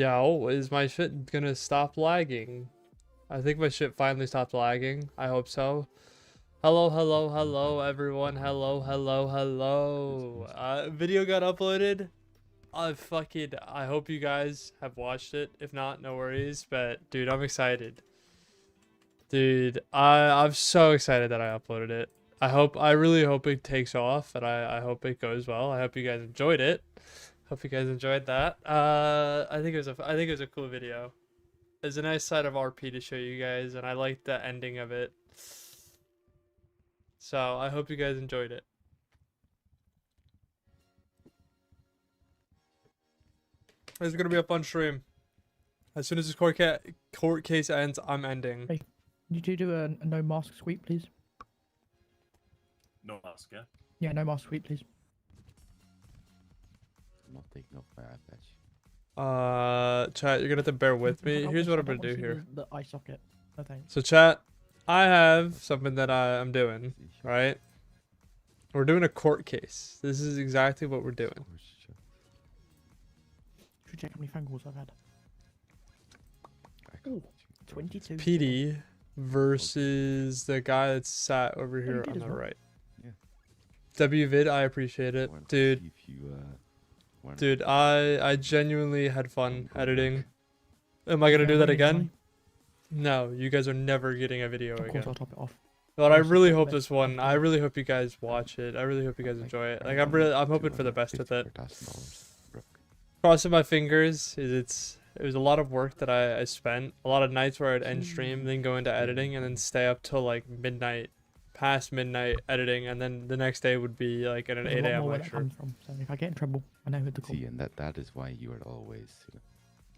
Yo, is my shit gonna stop lagging? I think my shit finally stopped lagging. I hope so. Hello, hello, hello, everyone. Hello, hello, hello. Video got uploaded. I hope you guys have watched it. If not, no worries. But dude, I'm excited. Dude, I'm so excited that I uploaded it. I really hope it takes off, and I hope it goes well. I hope you guys enjoyed it. Hope you guys enjoyed that. I think it was a cool video. It's a nice side of RP to show you guys, and I liked the ending of it. So I hope you guys enjoyed it. It's gonna be a fun stream. As soon as this court case ends, I'm ending. Hey, can you do a no mask sweep, please? No mask, yeah? Yeah, no mask sweep, please. I'm not taking off my eye patch. Chat, you're gonna have to bear with me. Here's what I'm gonna do here. The eye socket. No thanks. So chat, I have something that I'm doing, right? We're doing a court case. This is exactly what we're doing. Should check how many phone calls I've had. Ooh, 22. PD versus the guy that's sat over here on the right. Yeah. WVid, I appreciate it. Dude, dude, I genuinely had fun editing. Am I gonna do that again? No, you guys are never getting a video Of course, again. I'll top it off. But I really hope this one. I really hope you guys watch it. I really hope you guys enjoy it. Like I'm hoping for the best with it. Crossing my fingers. It was a lot of work that I spent. A lot of nights where I'd end stream, then go into editing, and then stay up till like midnight, past midnight editing, and then the next day would be like at an 8 a.m. lecture. So if I get in trouble, I know who to call. See, and that is why you are always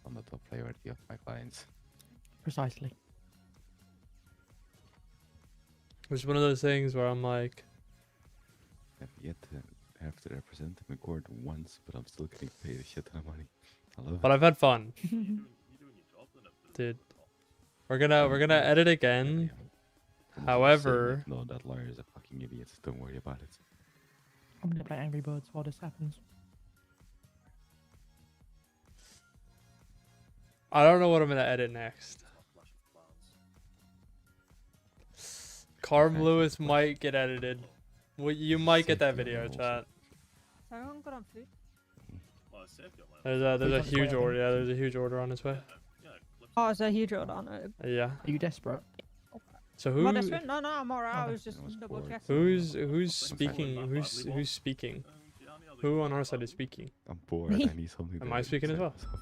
on the top priority of my clients. Precisely. It's one of those things where I'm like, I've yet to have to represent them in court once, but I'm still getting paid a shit ton of money. I love it. but I've had fun, You doing your job then? dude. We're gonna edit again. However, No, that lawyer is a fucking idiot. Don't worry about it. I'm gonna play Angry Birds while this happens. I don't know what I'm gonna edit next. Carb Lewis might get edited. Well, you might get that video, chat. Everyone got on food. Well, it's safe, man. There's a huge order. Yeah, there's a huge order on its way. Yeah, Oh, it's a huge order on it. Yeah. Are you desperate? So Am I who? desperate? No, I'm alright. I Okay. was just That was double boring. checking. Who's speaking? Who's speaking? Who on our side is speaking? I'm bored. Me? I need something. Am to I speaking as well? myself.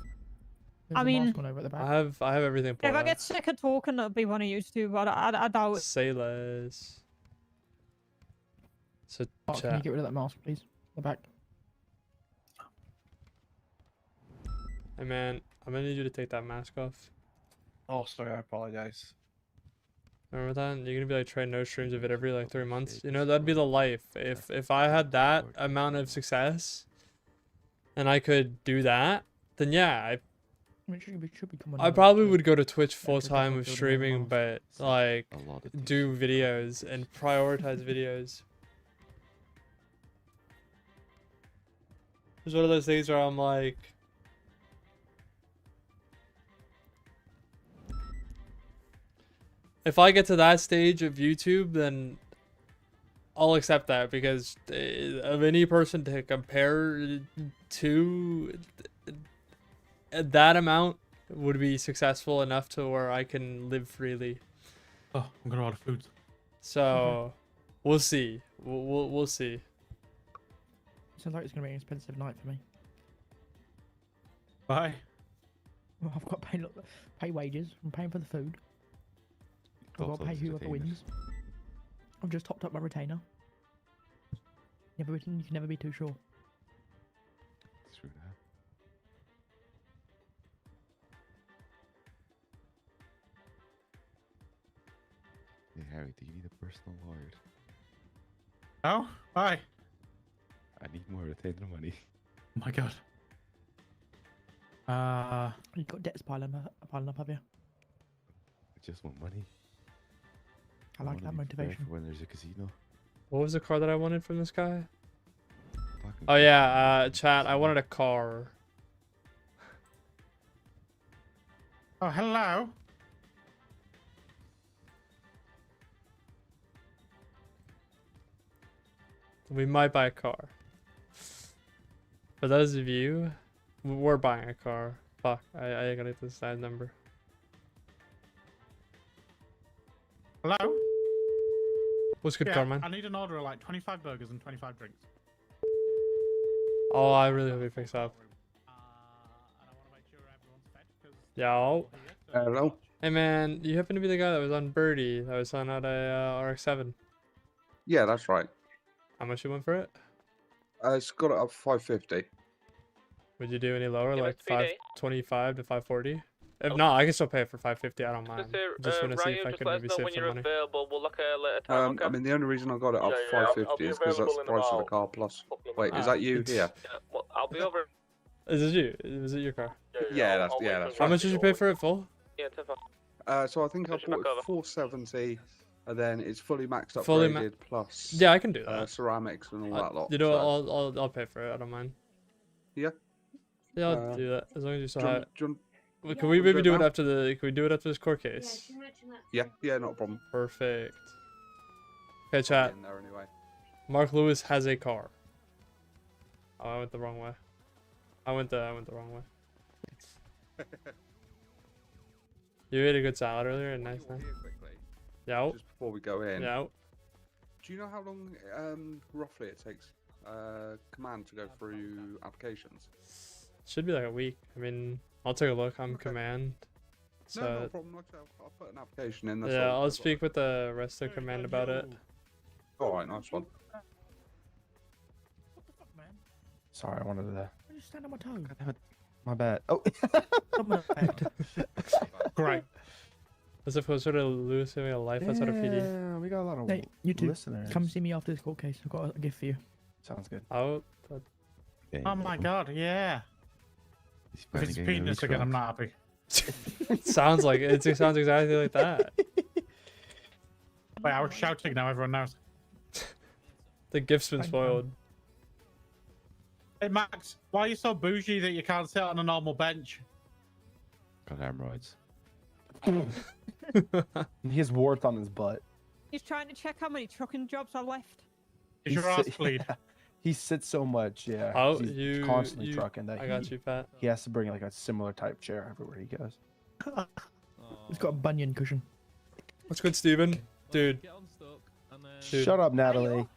There's I a mean- mask one over at the back. I have everything If pulled I out. get sick of talking, it'll be one of you two, but I doubt it. Say less. So Mark, can you chat. get rid of that mask, please? The back. Hey man, I'm gonna need you to take that mask off. Oh, sorry, I apologize. Remember that? You're gonna be like trying no streams of it every like 3 months. You know, that'd be the life. If I had that amount of success and I could do that, then yeah, I mean, it should be coming I out, probably so- would go to Twitch Yeah, full 'cause time that's with what building streaming, up but So, like a lot of things do should videos and prioritize videos. It's one of those things where I'm like, if I get to that stage of YouTube, then I'll accept that, because of any person to compare to that amount would be successful enough to where I can live freely. Oh, I'm gonna order food. So we'll see. We'll see. Sounds like it's gonna be an expensive night for me. Bye. Well, I've got to pay wages. I'm paying for the food. I've got to pay whoever wins. I've just topped up my retainer. You can never be too sure. True that. Hey Harry, do you need a personal lawyer? Oh, bye. I need more retainer money. Oh my god. You've got debts piling up, have you? I just want money. I like wanna that be prepared motivation. for when there's a casino. What was the car that I wanted from this guy? Fucking Oh yeah, chat. I wanted a car. Oh, hello. We might buy a car. For those of you, we're buying a car. Fuck, I gotta get this side number. Hello. What's good, Yeah, Carmine? I need an order of like 25 burgers and 25 drinks. Oh, I really hope he picks up. And I want to make sure everyone's fed because. Yo. Hello. Hey man, you happen to be the guy that was on Birdie that was on at a RX-7. Yeah, that's right. How much you went for it? It's got it up 550. Would you do any lower, Yeah, like it's 3D. 525 to 540? If Oh. not, I can still pay it for 550. I don't mind. Just, Just want to see Ryan, if I just can let us maybe know save when some you're money. available. We'll look at a time. Okay? I mean, the only reason I got it up Yeah, I'll 550 be is because that's the available in price of the about car plus. couple of Wait, minutes. is that you it's- here? Yeah, well, I'll be over. Is it you? Is it your car? Yeah, I'll that's- wait yeah, for that's How right. much did you pay for it full? Yeah, 10 So I think I Push it back bought over. it 470, and then it's fully maxed Fully upgraded plus Yeah, I can do that. ceramics and all that lot. You know, so. I'll pay for it. I don't mind. Yeah. Yeah, I'll Uh, do that as long as you still do you have. want- do you want- Well, can we wanna do maybe it do it now? after the? Can we do it after this court case? Yeah, not a problem. Perfect. Okay, I'll chat. be in there anyway. Mark Lewis has a car. Oh, I went the wrong way. I went the wrong way. You ate a good salad earlier, and nice. You're Nice. here quickly, Yeah. just before we go in. Yeah. Do you know how long roughly it takes command to go through applications? Should be like a week. I mean, I'll take a look. I'm Okay. command. No, not a So problem. Like I said, I'll put an application in. That's yeah, all. I'll speak with the rest of command about it. All right, nice one. What the fuck, man? Sorry, I wanted to. I just stand on my toe. God damn it. My bad. Oh. Stop my head. Great. As if we're sort of losing a life outside of PD. Yeah, we got a lot of Hey, you two, listeners. come see me after this court case. I've got a gift for you. Sounds good. Oh, Oh my god, yeah. He's If finally it's getting a penis again, I'm refund. not happy. it sounds like it sounds exactly like that. Wait, I was shouting now, everyone knows. The gift's been Thank spoiled. Hey Max, why are you so bougie that you can't sit on a normal bench? Got hemorrhoids. He has warts on his butt. He's trying to check how many trucking jobs are left. Is your He's ass bleed? yeah. He sits so much, yeah. Oh, He's you- constantly you- trucking that I got you, Pat. he has to bring like a similar type chair everywhere he goes. It's got a bunion cushion. What's good, Steven? Dude. Dude. Shut up, Natalie.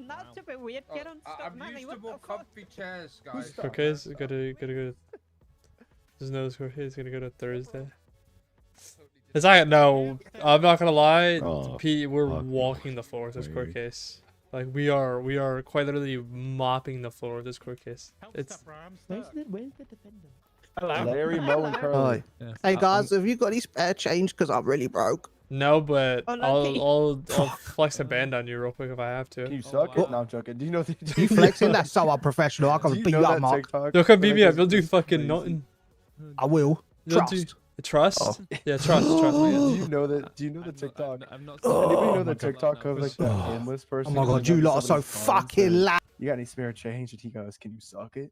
That's a bit weird. Get on stop, Manny. What the fuck? comfy chairs, guys. Okay, so gotta go. There's no score. He's gonna go to Thursday. It's not. No, I'm not gonna lie. Oh, Pete, we're fuck. walking the floor of this court Weird. case. Like we are quite literally mopping the floor of this court case. Help It's step, Rams. Where's the defendant? Hello. Larry, Mo, and Curly. Hey guys, have you got any spare change? Because I'm really broke. no, but Oh, lucky. I'll flex a band on you real quick if I have Can to. you suck it? No, I'm joking. Do you know that? You flexing? That's so unprofessional. I Do can you beat know you up, that Mark. TikTok? You'll come beat that me up. goes You'll do crazy? fucking nothing. I will. You'll do Trust. trust. Oh. Yeah, trust. Do you know that? Do you know the TikTok? Anybody know the TikTok of like that homeless Oh person? my going god, you up to lot are so somebody's phone and fucking says, loud. You got any spare change? And he goes, "Can you suck it?"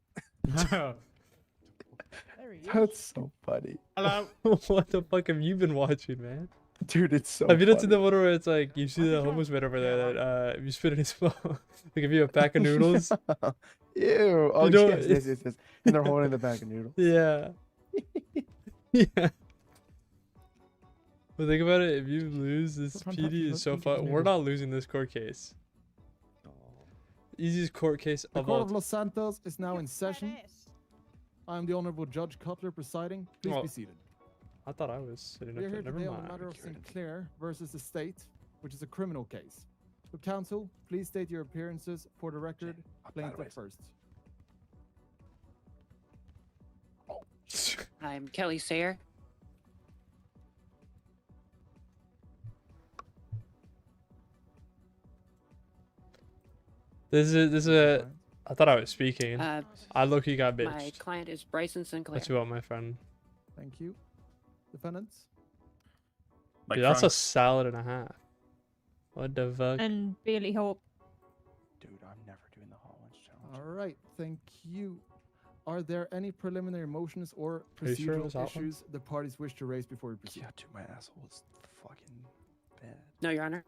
There he is. That's so funny, Hello. What the fuck have you been watching, man? dude. It's so. Have you not seen funny. the one where it's like you see the homeless man over there that if you spit in his mouth, they give you a pack of noodles? Ew. Oh, know- yes. And they're holding the bag of noodles. Yeah. Yeah. But think about it, if you lose this Sometimes PD you is so look into fun. the We're noodle. not losing this court case. Easiest court case The of Court all. of Los Santos is now in Yes, session. badass. I am the Honorable Judge Cutler presiding. Please Oh, be seated. I thought I was sitting We are up here there. today Never on the matter mind. of Sinclair versus the state, which is a criminal case. So, counsel, please state your appearances for the record. Plaintiff Sideways. first. I'm Kelly Sayer. This is a. I thought I was speaking. I look, you got My bitched. client is Bryson Sinclair. What you want, my friend? Thank you. Defendants? Like Dude, that's a Frank. salad and a half. What the fuck? And Bailey Hope. Dude, I'm never doing the Hollands challenge. All right, thank you. Are there any preliminary motions or Are you sure it procedural was that one? issues the parties wish to raise before we proceed? Yeah, dude, my asshole is fucking bad. No, Your Honor.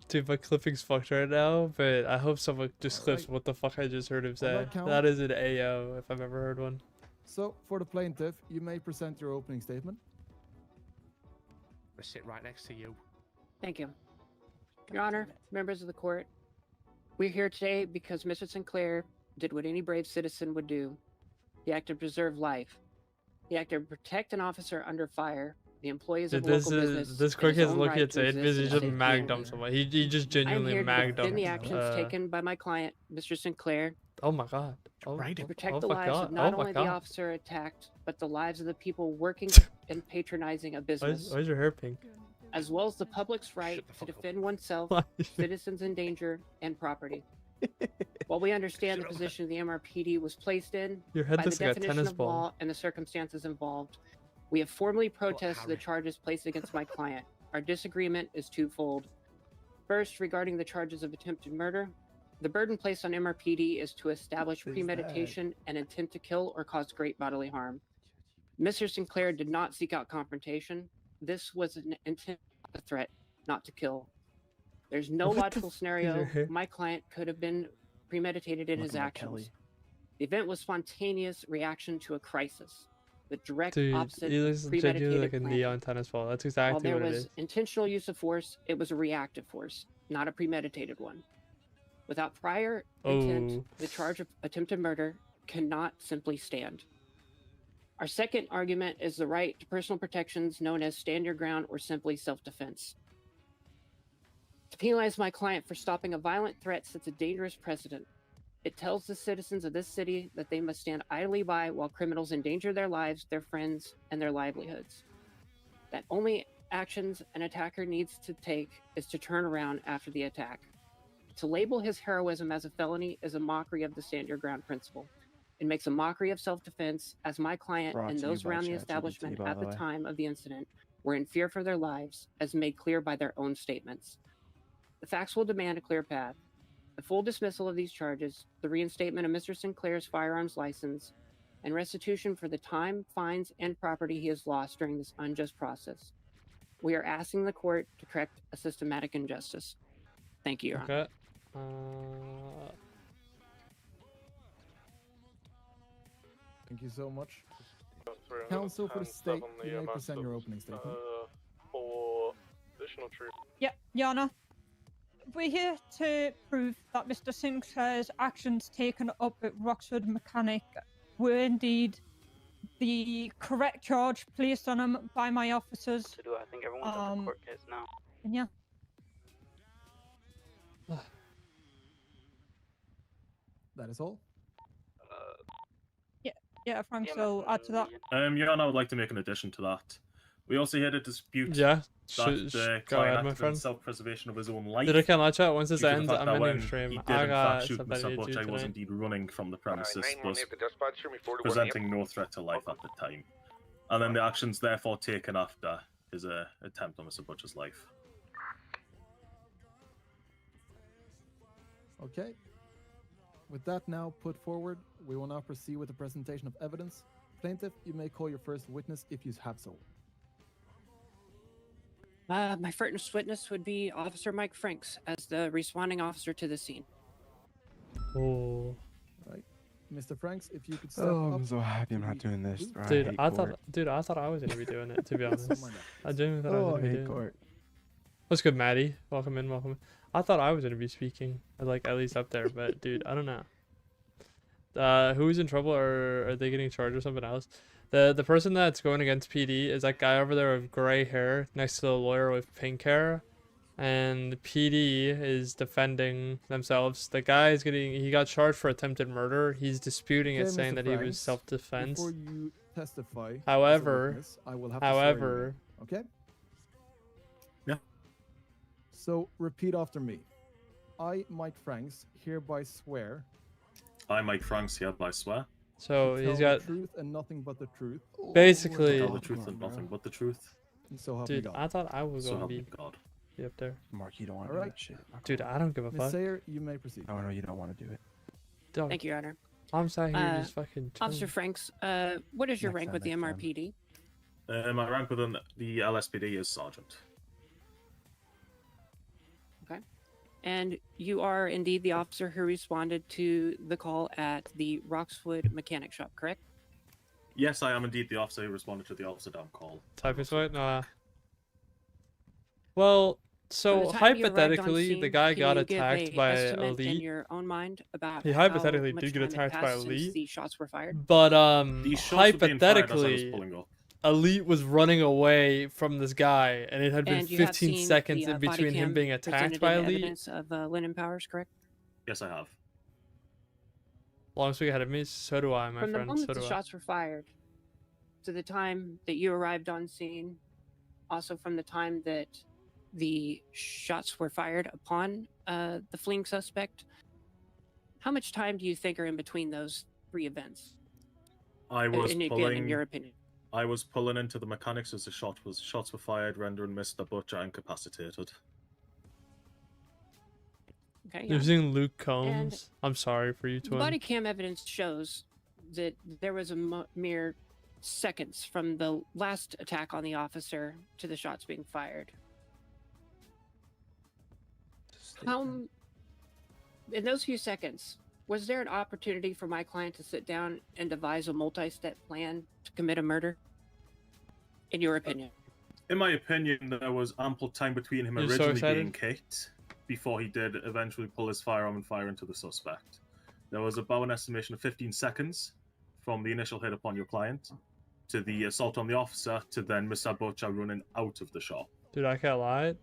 Dude, my clipping's fucked right now, but I hope someone just clips Alright. what the fuck I just heard him On say. that count- That is an AO, if I've ever heard one. So, for the plaintiff, you may present your opening statement. I sit right next to you. Thank you. Your Honor, members of the court, we're here today because Mr. Sinclair did what any brave citizen would do. He acted to preserve life. He acted to protect an officer under fire, the employees Dude, of local business. this and quick his is own looking right at to Zaid exist because he in just safe magged him community. someone. He just I am genuinely here to magged defend him. the actions taken by my client, Mr. Sinclair, Oh my god. Oh, Right. oh, to protect oh the my lives god. of not Oh my only the god. officer attacked, but the lives of the people working and patronizing a Why business, is your hair pink? as well as the public's right to defend oneself, Why? citizens in danger, and property. While we understand the position the MRPD was placed in Your head by the looks like a definition tennis of ball. law and the circumstances involved, we have formally protested the Harry. charges placed against my client. Our disagreement is twofold. First, regarding the charges of attempted murder, the burden placed on MRPD is to establish What is premeditation and intent to kill or cause great bodily harm. Mr. Sinclair did not seek out confrontation. This was an intent, a threat, not to kill. There's no What the logical f- is scenario your hair? my client could have been premeditated in his Looking like actions. Kelly. The event was spontaneous reaction to a crisis. The direct Dude, opposite he of looks genuinely premeditated like a planning. neon tennis ball. That's While exactly there what it was is. intentional use of force, it was a reactive force, not a premeditated one. Without prior intent, Oh. the charge of attempted murder cannot simply stand. Our second argument is the right to personal protections known as stand your ground or simply self-defense. To penalize my client for stopping a violent threat sets a dangerous precedent. It tells the citizens of this city that they must stand idly by while criminals endanger their lives, their friends, and their livelihoods. That only actions an attacker needs to take is to turn around after the attack. To label his heroism as a felony is a mockery of the stand your ground principle. It makes a mockery of self-defense, as my client Brought and to you those by around the ChatGPT, establishment by at the the way. time of the incident were in fear for their lives, as made clear by their own statements. The facts will demand a clear path. The full dismissal of these charges, the reinstatement of Mr. Sinclair's firearms license, and restitution for the time, fines, and property he has lost during this unjust process. We are asking the court to correct a systematic injustice. Thank you, Your Honor. Okay. Thank you so much. Counsel for the state, you may present your opening statement. For additional truth. Yeah, Your Honour. We're here to prove that Mr. Sinclair's actions taken up at Roxford Mechanic were indeed the correct charge placed on him by my officers. To do, I think everyone's at the court case now. And yeah. That is all. Yeah, Frank, so add to that. Your Honor, I would like to make an addition to that. We also had a dispute Yeah, that go client ahead, my acted in friend. self-preservation of his own life. Dude, I can't latch out. Once this due to the ends, fact I'm that ending when stream. He I did in got fact shoot stuff I Mr. need to Butch. do I was tonight. indeed running from the premises, thus Presenting presenting no threat to life at the time. And then the actions therefore taken after is a attempt on Mr. Butcher's life. Okay. With that now put forward, we will now proceed with the presentation of evidence. Plaintiff, you may call your first witness if you have so. My first witness would be Officer Mike Franks as the responding officer to the scene. Oh. Right. Mr. Franks, if you could step Oh, up. I'm so happy I'm not doing this. I Dude, hate I court. thought I was gonna be doing it. To be honest, my God. I genuinely thought I Oh, was I gonna be hate doing court. it. What's good, Maddie? Welcome in, welcome in. I thought I was gonna be speaking, like at least up there, but dude, I don't know. Who's in trouble, or are they getting charged or something else? The person that's going against PD is that guy over there with gray hair next to the lawyer with pink hair, and PD is defending themselves. The guy is he got charged for attempted murder. He's disputing it, Okay, saying Mr. that he was Franks, self-defense. Before you testify, as a However, witness, I will have to swear you in, okay? Yeah. So repeat after me. I, Mike Franks, hereby swear. I, Mike Franks, hereby swear. So to he's tell got the truth and nothing but the truth. basically. Tell the truth and nothing but the truth. And so help me Dude, God. I thought I was So gonna help be me God. up there. Mark, you don't want to All do right. that shit. Dude, I don't give a Ms. fuck. Sayer, you may proceed. Oh no, you don't want to do it. Dog. Thank you, Your Honor. I'm sat here just fucking Officer chilling. Franks, what is your Next rank time, with the next time. MRPD? My rank within the LSPD is Sergeant. Okay. And you are indeed the officer who responded to the call at the Roxwood Mechanic Shop, correct? Yes, I am indeed the officer who responded to the officer down call. Typist what? Nah. Well, so From the time you arrived on hypothetically, the scene, guy can got you give attacked a by estimate in Elite. your own mind about He how hypothetically much did get time had attacked by passed since Elite. the shots were fired? But These shots were being fired as I was hypothetically, pulling up. Elite was running away from this guy, and it had been And you have 15 seen seconds the, in body between him cam being attacked presented by in Elite. evidence of Lennon Powers, correct? Yes, I have. Long speak ahead of me, so do I, my From the friend. moment So the do I. shots were fired to the time that you arrived on scene, also from the time that the shots were fired upon the fleeing suspect, how much time do you think are in between those three events? I was and again, pulling. in your opinion. I was pulling into the mechanics as the shots were fired, rendering Mr. Butcher incapacitated. Okay. You're yeah. seeing Luke Combs. I'm sorry for you, The twin. body cam evidence shows that there was a mere seconds from the last attack on the officer to the shots being fired. How, in those few seconds, was there an opportunity for my client to sit down and devise a multi-step plan to commit a murder? In your opinion? In my opinion, there was ample time between him You're so originally excited? being kicked before he did eventually pull his firearm and fire into the suspect. There was about an estimation of 15 seconds from the initial hit upon your client to the assault on the officer to then Mr. Butcher running out of the shop. Dude, I can't lie.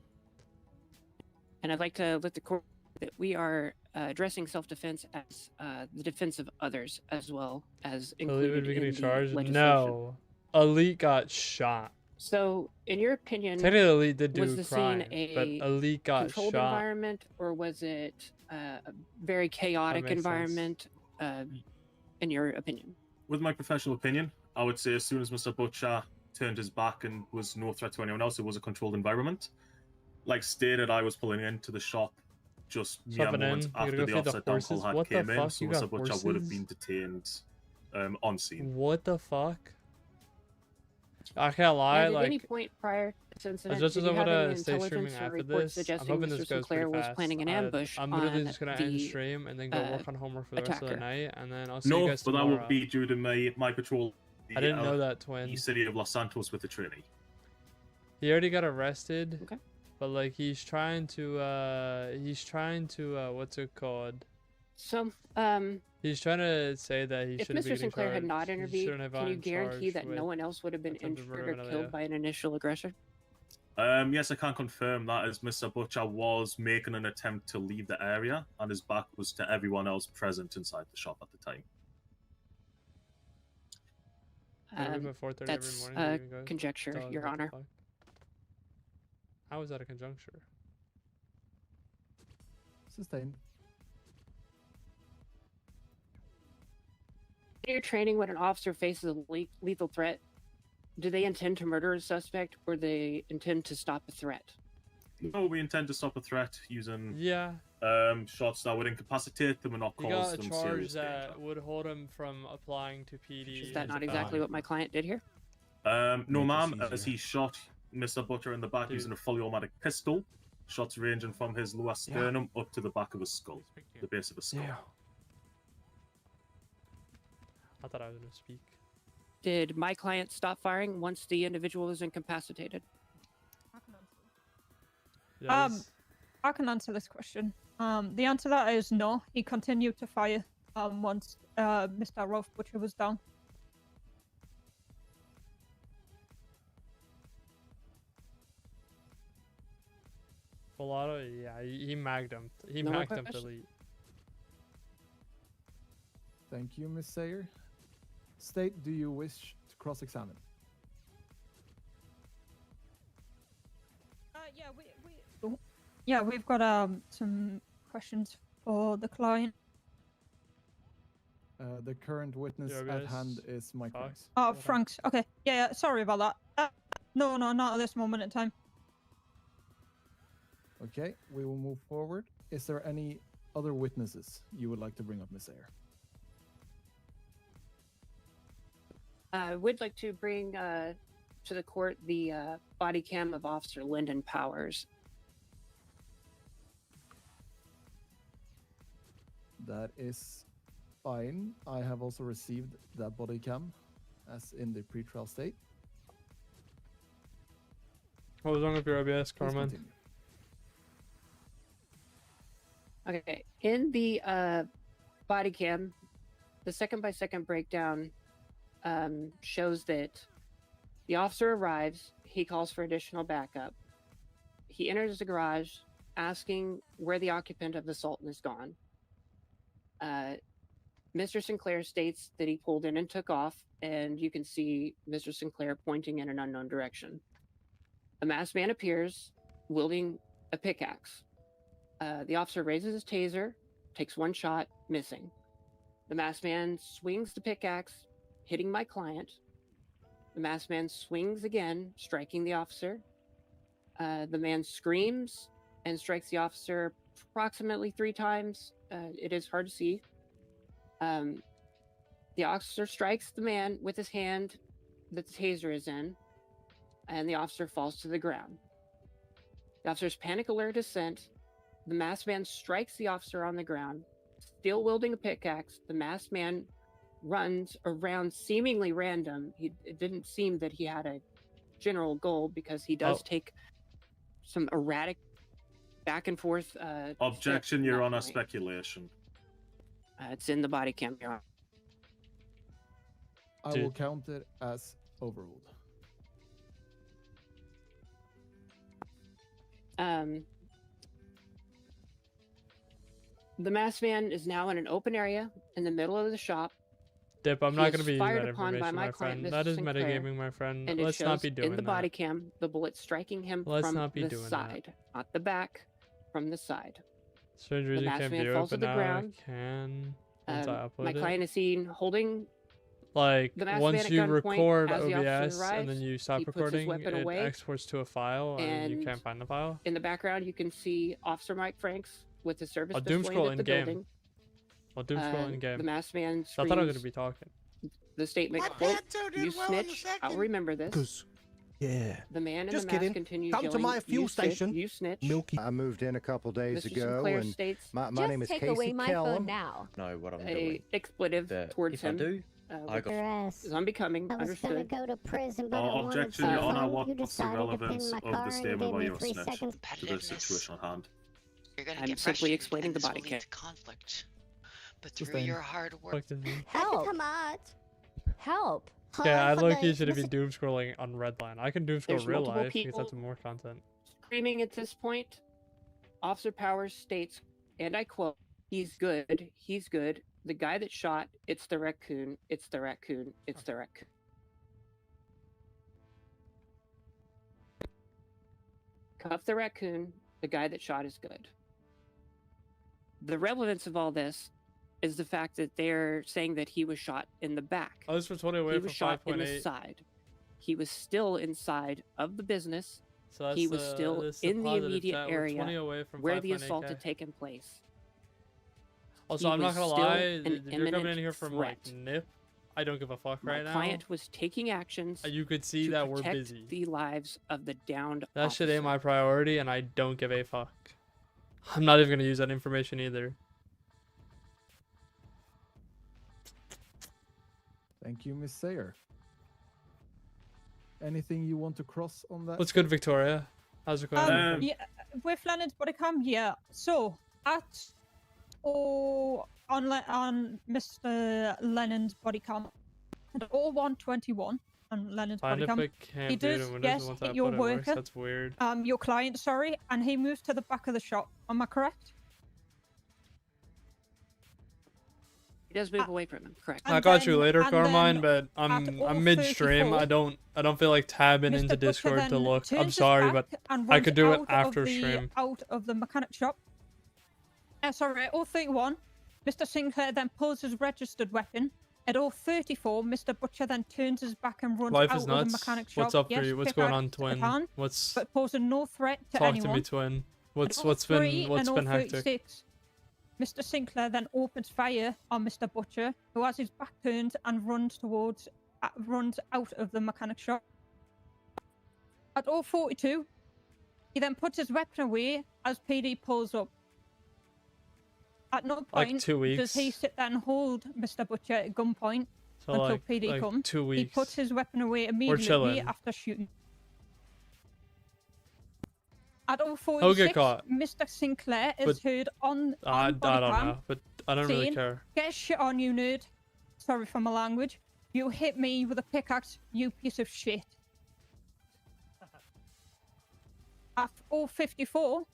And I'd like to let the court that we are addressing self-defense as the defense of others, as well as Elite included would be in getting the charged? legislation. No. Elite got shot. So, in your opinion, Technically, Elite did do was a the crime, scene but a Elite got controlled shot. environment, or was it a very chaotic makes sense. environment? In your opinion? With my professional opinion, I would say as soon as Mr. Butcher turned his back and was no threat to anyone else, it was a controlled environment. Like stated, I was pulling into the shop just mere Stopping moments in. You after gotta the go feed the officer down call horses? had What the came in, fuck? so You Mr. got Butcher would have horses? been detained on scene. What the fuck? I can't lie, And at any like, point prior to this incident, just did as you I'm have gonna any stay streaming intelligence or after reports this, I'm suggesting hoping Mr. this goes Sinclair pretty was fast. planning an ambush I'm literally on just gonna end the stream and then go work on homework for the rest of the attacker? night, and then I'll see you No, guys but tomorrow. that would be due to my patrol. I didn't know that, twin. The city of Los Santos with the trainee. He already got arrested. Okay. But like he's trying to what's it called? So, He's trying to say that he if shouldn't be Mr. getting Sinclair had charged. not He intervened, shouldn't have can you gotten guarantee charged that no with one else would have been attempted murder injured or of killed Elliot. by an initial aggressor? Yes, I can confirm that as Mr. Butcher was making an attempt to leave the area, and his back was to everyone else present inside the shop at the time. I wake up at 4:30 every That's morning to even go, conjecture, "Dog, Your what the Honor. fuck?" How is that a conjuncture? Sustained. In your training, when an officer faces a lethal threat, do they intend to murder a suspect or they intend to stop a threat? No, we intend to stop a threat using Yeah. shots that would incapacitate them and not He cause got a them charge serious that danger. would hold him from applying to PD. Is that not exactly what my client did here? No, Make ma'am, this as easier. he shot Mr. Butcher in the back using a fully automatic pistol, shots ranging from his lower sternum up to the back of his skull, the base of his skull. Yeah. I thought I was gonna speak. Did my client stop firing once the individual was incapacitated? Yes. I can answer this question. The answer to that is no. He continued to fire once Mr. Rolf Butcher was down. Volato, yeah, he magged him. He No more magged him to questions? lead. Thank you, Miss Sayer. State, do you wish to cross-examine? Yeah, we've got some questions for the client. The current witness Yeah, at guys. hand is Mike Fox. Franks. Oh, Franks. Okay. Yeah, sorry about that. No, not at this moment in time. Okay, we will move forward. Is there any other witnesses you would like to bring up, Miss Sayer? I would like to bring to the court the body cam of Officer Lyndon Powers. That is fine. I have also received that body cam as in the pre-trial state. What was wrong with your OBS, Please Carmine? continue. Okay, in the body cam, the second-by-second breakdown shows that the officer arrives, he calls for additional backup. He enters the garage asking where the occupant of the Sultan is gone. Mr. Sinclair states that he pulled in and took off, and you can see Mr. Sinclair pointing in an unknown direction. A masked man appears, wielding a pickaxe. The officer raises his taser, takes one shot, missing. The masked man swings the pickaxe, hitting my client. The masked man swings again, striking the officer. The man screams and strikes the officer approximately 3 times. It is hard to see. The officer strikes the man with his hand that the taser is in, and the officer falls to the ground. The officer's panic alert is sent. The masked man strikes the officer on the ground, still wielding a pickaxe. The masked man runs around seemingly random. It didn't seem that he had a general goal because he does take some erratic back and forth. Objection, Your Honor, speculation. It's in the body cam, Your Honor. I will count it as overruled. The masked man is now in an open area in the middle of the shop. Dip, I'm He not is going to be using fired that upon by information, my my client, friend. Mr. That is Sinclair, metagaming, my friend. And it Let's not shows be doing in the that. body cam the bullet striking him Let's from not be the doing that. side, not the back, from the side. Strangers, The you masked can't man view it, falls to but the now ground. I can. Once I upload My it. client is seen holding Like, the masked once man at you gunpoint record as the officer OBS and arrives. then you stop He puts his recording, weapon it away, exports to a file and you and can't find the file. in the background, you can see Officer Mike Franks with the service I'll doom pistol scroll aimed at in the game. building. I'll doom scroll in game. The masked man I thought I was screams going to be talking. the statement, quote, "You snitch, I'll remember this." Yeah. The man in Just the mask kidding. continues Come to yelling, my fuel "You snitch, station, you snitch." Milky. I moved in a couple days Mr. ago, Sinclair and states, my Just name is take Casey away my Kellum. phone now. Know what I'm a doing. expletive That towards if I him. do, I got. Is unbecoming. I was gonna Understood. go to prison, but I wanted Objection, to. Your Honor, You what's the decided to pin relevance my of car the and statement gave by me your 3 snitch seconds. to the situation at hand? You're gonna I'm get simply frustrated, explaining and the this body will cam. lead to conflict. But Just through saying. your hard work, Help! Come on. Help! Yeah, I Hold look on, you should be Mr. doom scrolling on Redline. I can doom scroll There's real multiple life because that's people. more content. Screaming at this point, Officer Powers states, and I quote, "He's good, he's good. The guy that shot, it's the raccoon, it's the raccoon, it's the raccoon." Cuff the raccoon, the guy that shot is good. The relevance of all this is the fact that they're saying that he was shot in the back. Oh, this was 20 away He from was shot in the 5.8. side. He was still inside of the business. So that's He was still this is in the positive immediate chat. We're area 20 away from where the 5.8K. assault had taken place. Also, He I'm not was gonna still lie. an If you're coming in imminent here from threat. like NIP, I don't give a fuck My right now. client was taking actions. You could see to that we're protect busy. the lives of the downed That shit ain't officer. my priority, and I don't give a fuck. I'm not even gonna use that information either. Thank you, Miss Sayer. Anything you want to cross on that? What's good, Victoria? How's it going? Yeah, with Leonard's body cam, yeah. So on Mr. Lennon's body cam, at 0121 on Lennon's Find body if cam, it can't he be in does Windows once I hit your upload it works. worker, That's weird. your client, sorry, and he moves to the back of the shop. Am I correct? He does move away from him, correct? I got you later, and Carmine, then but I'm at mid-stream. 0:34, I don't feel like tabbing Mr. into Butcher Discord to then look. turns I'm his sorry, back but and I runs could do it out of after the- stream. Out of the mechanic shop. Sorry, at 031, Mr. Sinclair then pulls his registered weapon. At 034, Mr. Butcher then turns his back and runs Life out is of the nuts. mechanic shop. What's up yes, for you? What's pick going out on, if twin? can, What's but posing no threat to talk anyone. to me, twin? What's At been 03 what's and been hectic? 036, Mr. Sinclair then opens fire on Mr. Butcher, who has his back turned and runs towards runs out of the mechanic shop. At 0:42, he then puts his weapon away as PD pulls up. At no Like point 2 weeks. does he sit there and hold Mr. Butcher at gunpoint So until like, PD comes. 2 He weeks. puts his weapon away immediately chilling. after shooting. At He'll 0:46, get caught. Mr. Sinclair is heard on I body don't cam know, but I don't really saying, care. "Get shit on, you nerd. Sorry for my language. You hit me with a pickaxe, you piece of shit." At 0:54,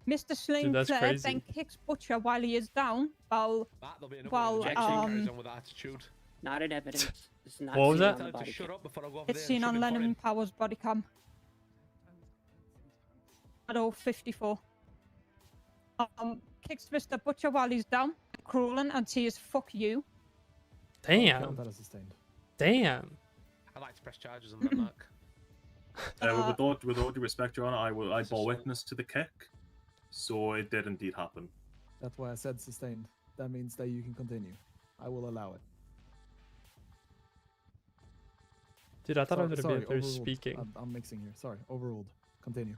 Mr. that's Sinclair crazy. then kicks Butcher while he is down, while attitude. Not in evidence. It's not What was seen that? on the body Shut cam. up before I go over it's there seen and on shoot him for Lennon him. Power's body cam. At 0:54. Kicks Mr. Butcher while he's down, crawling, and says, "Fuck you." Damn. That is sustained. Damn. I like to press charges on that, Mark. With all due respect, Your Honor, I bore witness to the kick, so it did indeed happen. That's why I said sustained. That means that you can continue. I will allow it. Dude, I thought I was gonna Sorry, be through overruled. speaking. I'm mixing here. Sorry, overruled. Continue.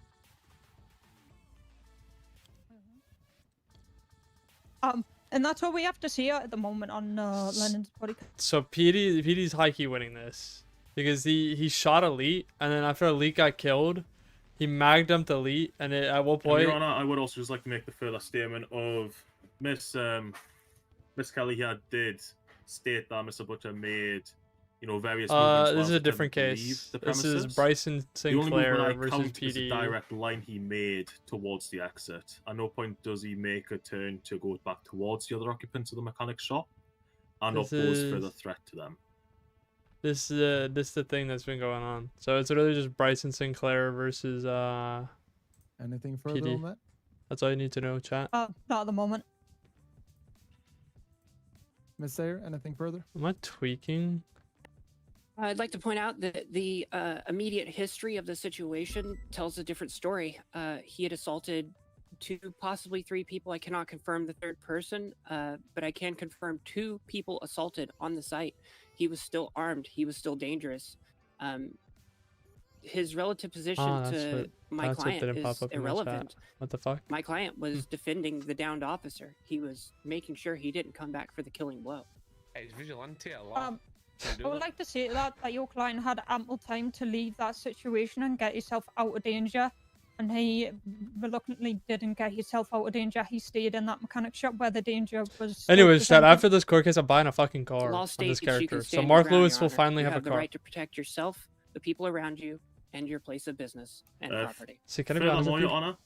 And that's all we have to see at the moment on Lennon's body cam. So PD's high key winning this because he shot Elite, and then after Elite got killed, he magged dumped Elite, and at one point. Your Honor, I would also just like to make the further statement of Miss Kelly here did state that Mr. Butcher made, various movements. This is while a different attempting to case. leave the This is premises. Bryson The only Sinclair movement I versus count is PD. the direct line he made towards the exit. At no point does he make a turn to go back towards the other occupants of the mechanic shop and This oppose is- further threat to them. This is the thing that's been going on. So it's literally just Bryson Sinclair versus Anything further PD. on that? That's all you need to know, chat. Not at the moment. Miss Sayer, anything further? Am I tweaking? I'd like to point out that the immediate history of the situation tells a different story. He had assaulted 2, possibly 3 people. I cannot confirm the third person, but I can confirm 2 people assaulted on the site. He was still armed. He was still dangerous. His relative position to my client didn't pop is up in my chat. irrelevant. What the fuck? My client was defending the downed officer. He was making sure he didn't come back for the killing blow. Hey, it's vigilante a lot. I would like to say that your client had ample time to leave that situation and get himself out of danger, and he reluctantly didn't get himself out of danger. He stayed in that mechanic shop where the danger was. still Anyways, chat, presented. after this court case, I'm buying a fucking The car law on states this that you can character. So stand your Mark ground, Lewis Your will Honor. finally You have a the car. right to protect yourself, the people around you, and your place of business and property. See, can I be honest Furthermore, with you? Your Honor,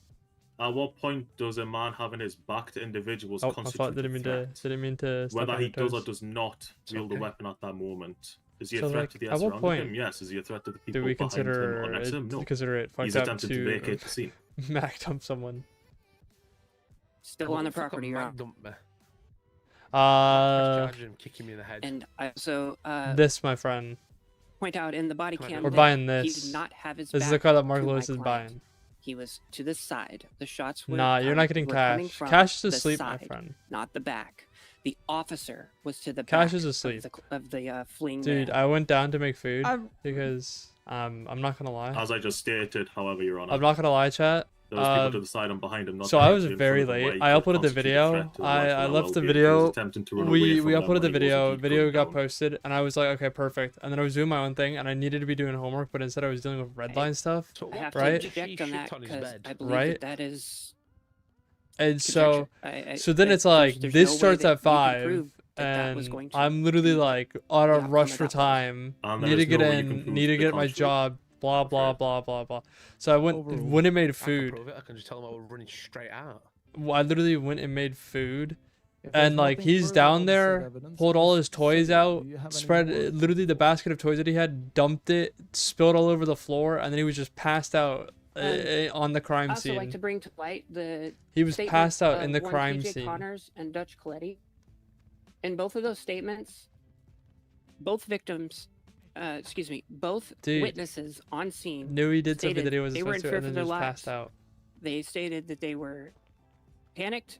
at what point does a man having his back to individuals Oh, I constitute thought didn't a mean threat? to didn't mean to step Whether on he your does or toes. does not wield a weapon at that moment. Is he a So, threat like, to the at what surrounding point him? Yes. Is he a threat to the people Do we behind him consider or next to him? No. it fucked He's up attempted to to vacate the scene. mag dump someone? Still on the property, Your Honor. Kicking me in the head. And I also This, my friend. point out in the body cam We're that buying he this. did not have his This is back the car that Mark to my Lewis is client. buying. He was to the side. The shots were Nah, you're not getting were coming cash. from Cash is the asleep, my side, friend. not the back. The officer was to the Cash back is asleep. of the fleeing Dude, man. I went down to make food I- because I'm not gonna lie. As I just stated, however, Your Honor. I'm not gonna lie, chat. There was people to the side and behind him. Not So I was directly in very front of him, late. where I he could uploaded the constitute a video. threat to the I welfare left the well-being, because he was video. attempting to run away We from them uploaded when the he was video. indeed Video gunned got down. posted, and I was like, okay, perfect. And then I was doing my own thing, and I needed to be doing homework, but instead I was dealing with red line stuff. I have right? to object on that because I believe Right? that is And so, conjecture. so then I- it's like there's this no way starts that at you can 5, prove that was and going to I'm literally like on a outcome rush of for that time. And Need there to is get no way you can in. prove Need to the get my contrary. job. Blah blah blah blah blah. So I went when it made I can food. prove it. I can just tell them I was running straight out. I literally went and made food, If there's and like nothing he's further down on the said there, evidence, pulled all his Mr. toys Sayer, out, do you have any spread more? literally the basket of toys that he had, dumped it, spilled all over the floor, and then he was just passed out on the I crime also scene. like to bring to light the He was statements passed out of in the one crime PJ scene. Connors and Dutch Coletti. In both of those statements, both victims, both Dude, witnesses on scene knew he did something stated that he wasn't they were in supposed to, fear and for then their just lives. passed out. They stated that they were panicked,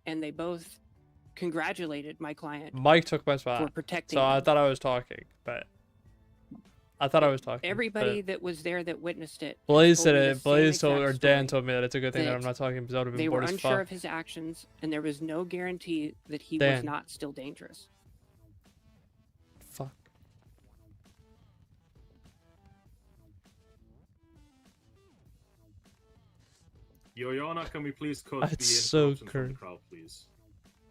and they both congratulated my client Mike took my for spot, protecting so I him. thought I was talking, but I thought I was talking. Everybody that was there that witnessed it. Blaze told said me the it. same Blaze told, exact or Dan story, told me that it's a good thing that I'm not talking because I would have been they were bored as unsure fuck. of his actions, and there was no guarantee that he was Dan. not still dangerous. Fuck. Your Honor, can we please cut That's the so interruption from the cur- crowd, please?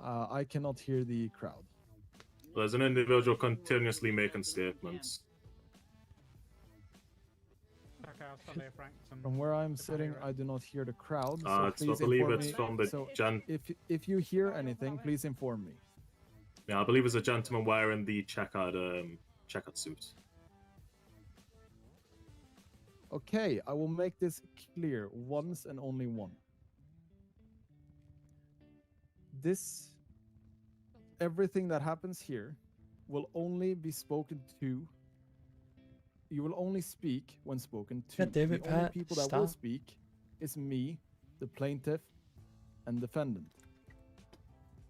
I cannot hear the crowd. There's an individual continuously making statements. From where I'm sitting, I do not hear the crowd. So I please believe inform it's me. from the So gen. if you hear anything, please inform me. Yeah, I believe it's a gentleman wearing the checkered suit. Okay, I will make this clear once and only one. Everything that happens here will only be spoken to. You will only speak when spoken to. God damn it, the only Pat, people that will stop. speak is me, the plaintiff, and defendant.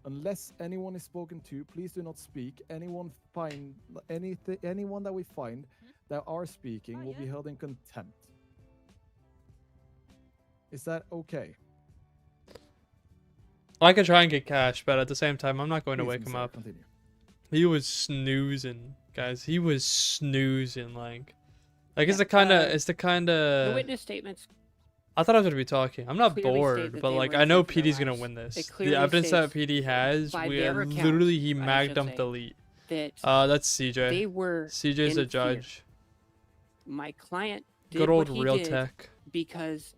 Unless anyone is spoken to, please do not speak. Anyone that we find that are speaking will be held in contempt. Is that okay? I could try and get cash, but at the same time, I'm not going to Please, wake him Mr. up. Continue. He was snoozing, guys. He was snoozing, like it's the kind of, The the witness statements. I thought I was gonna be talking. I'm not clearly state bored, that but they like were I know in fear for PD's their gonna lives. win this. It The clearly evidence that states, PD has, by we their account, literally he I mag should dumped say, elite. that That's CJ. they were CJ's in a judge. fear. My client did Good old what he real did tech. because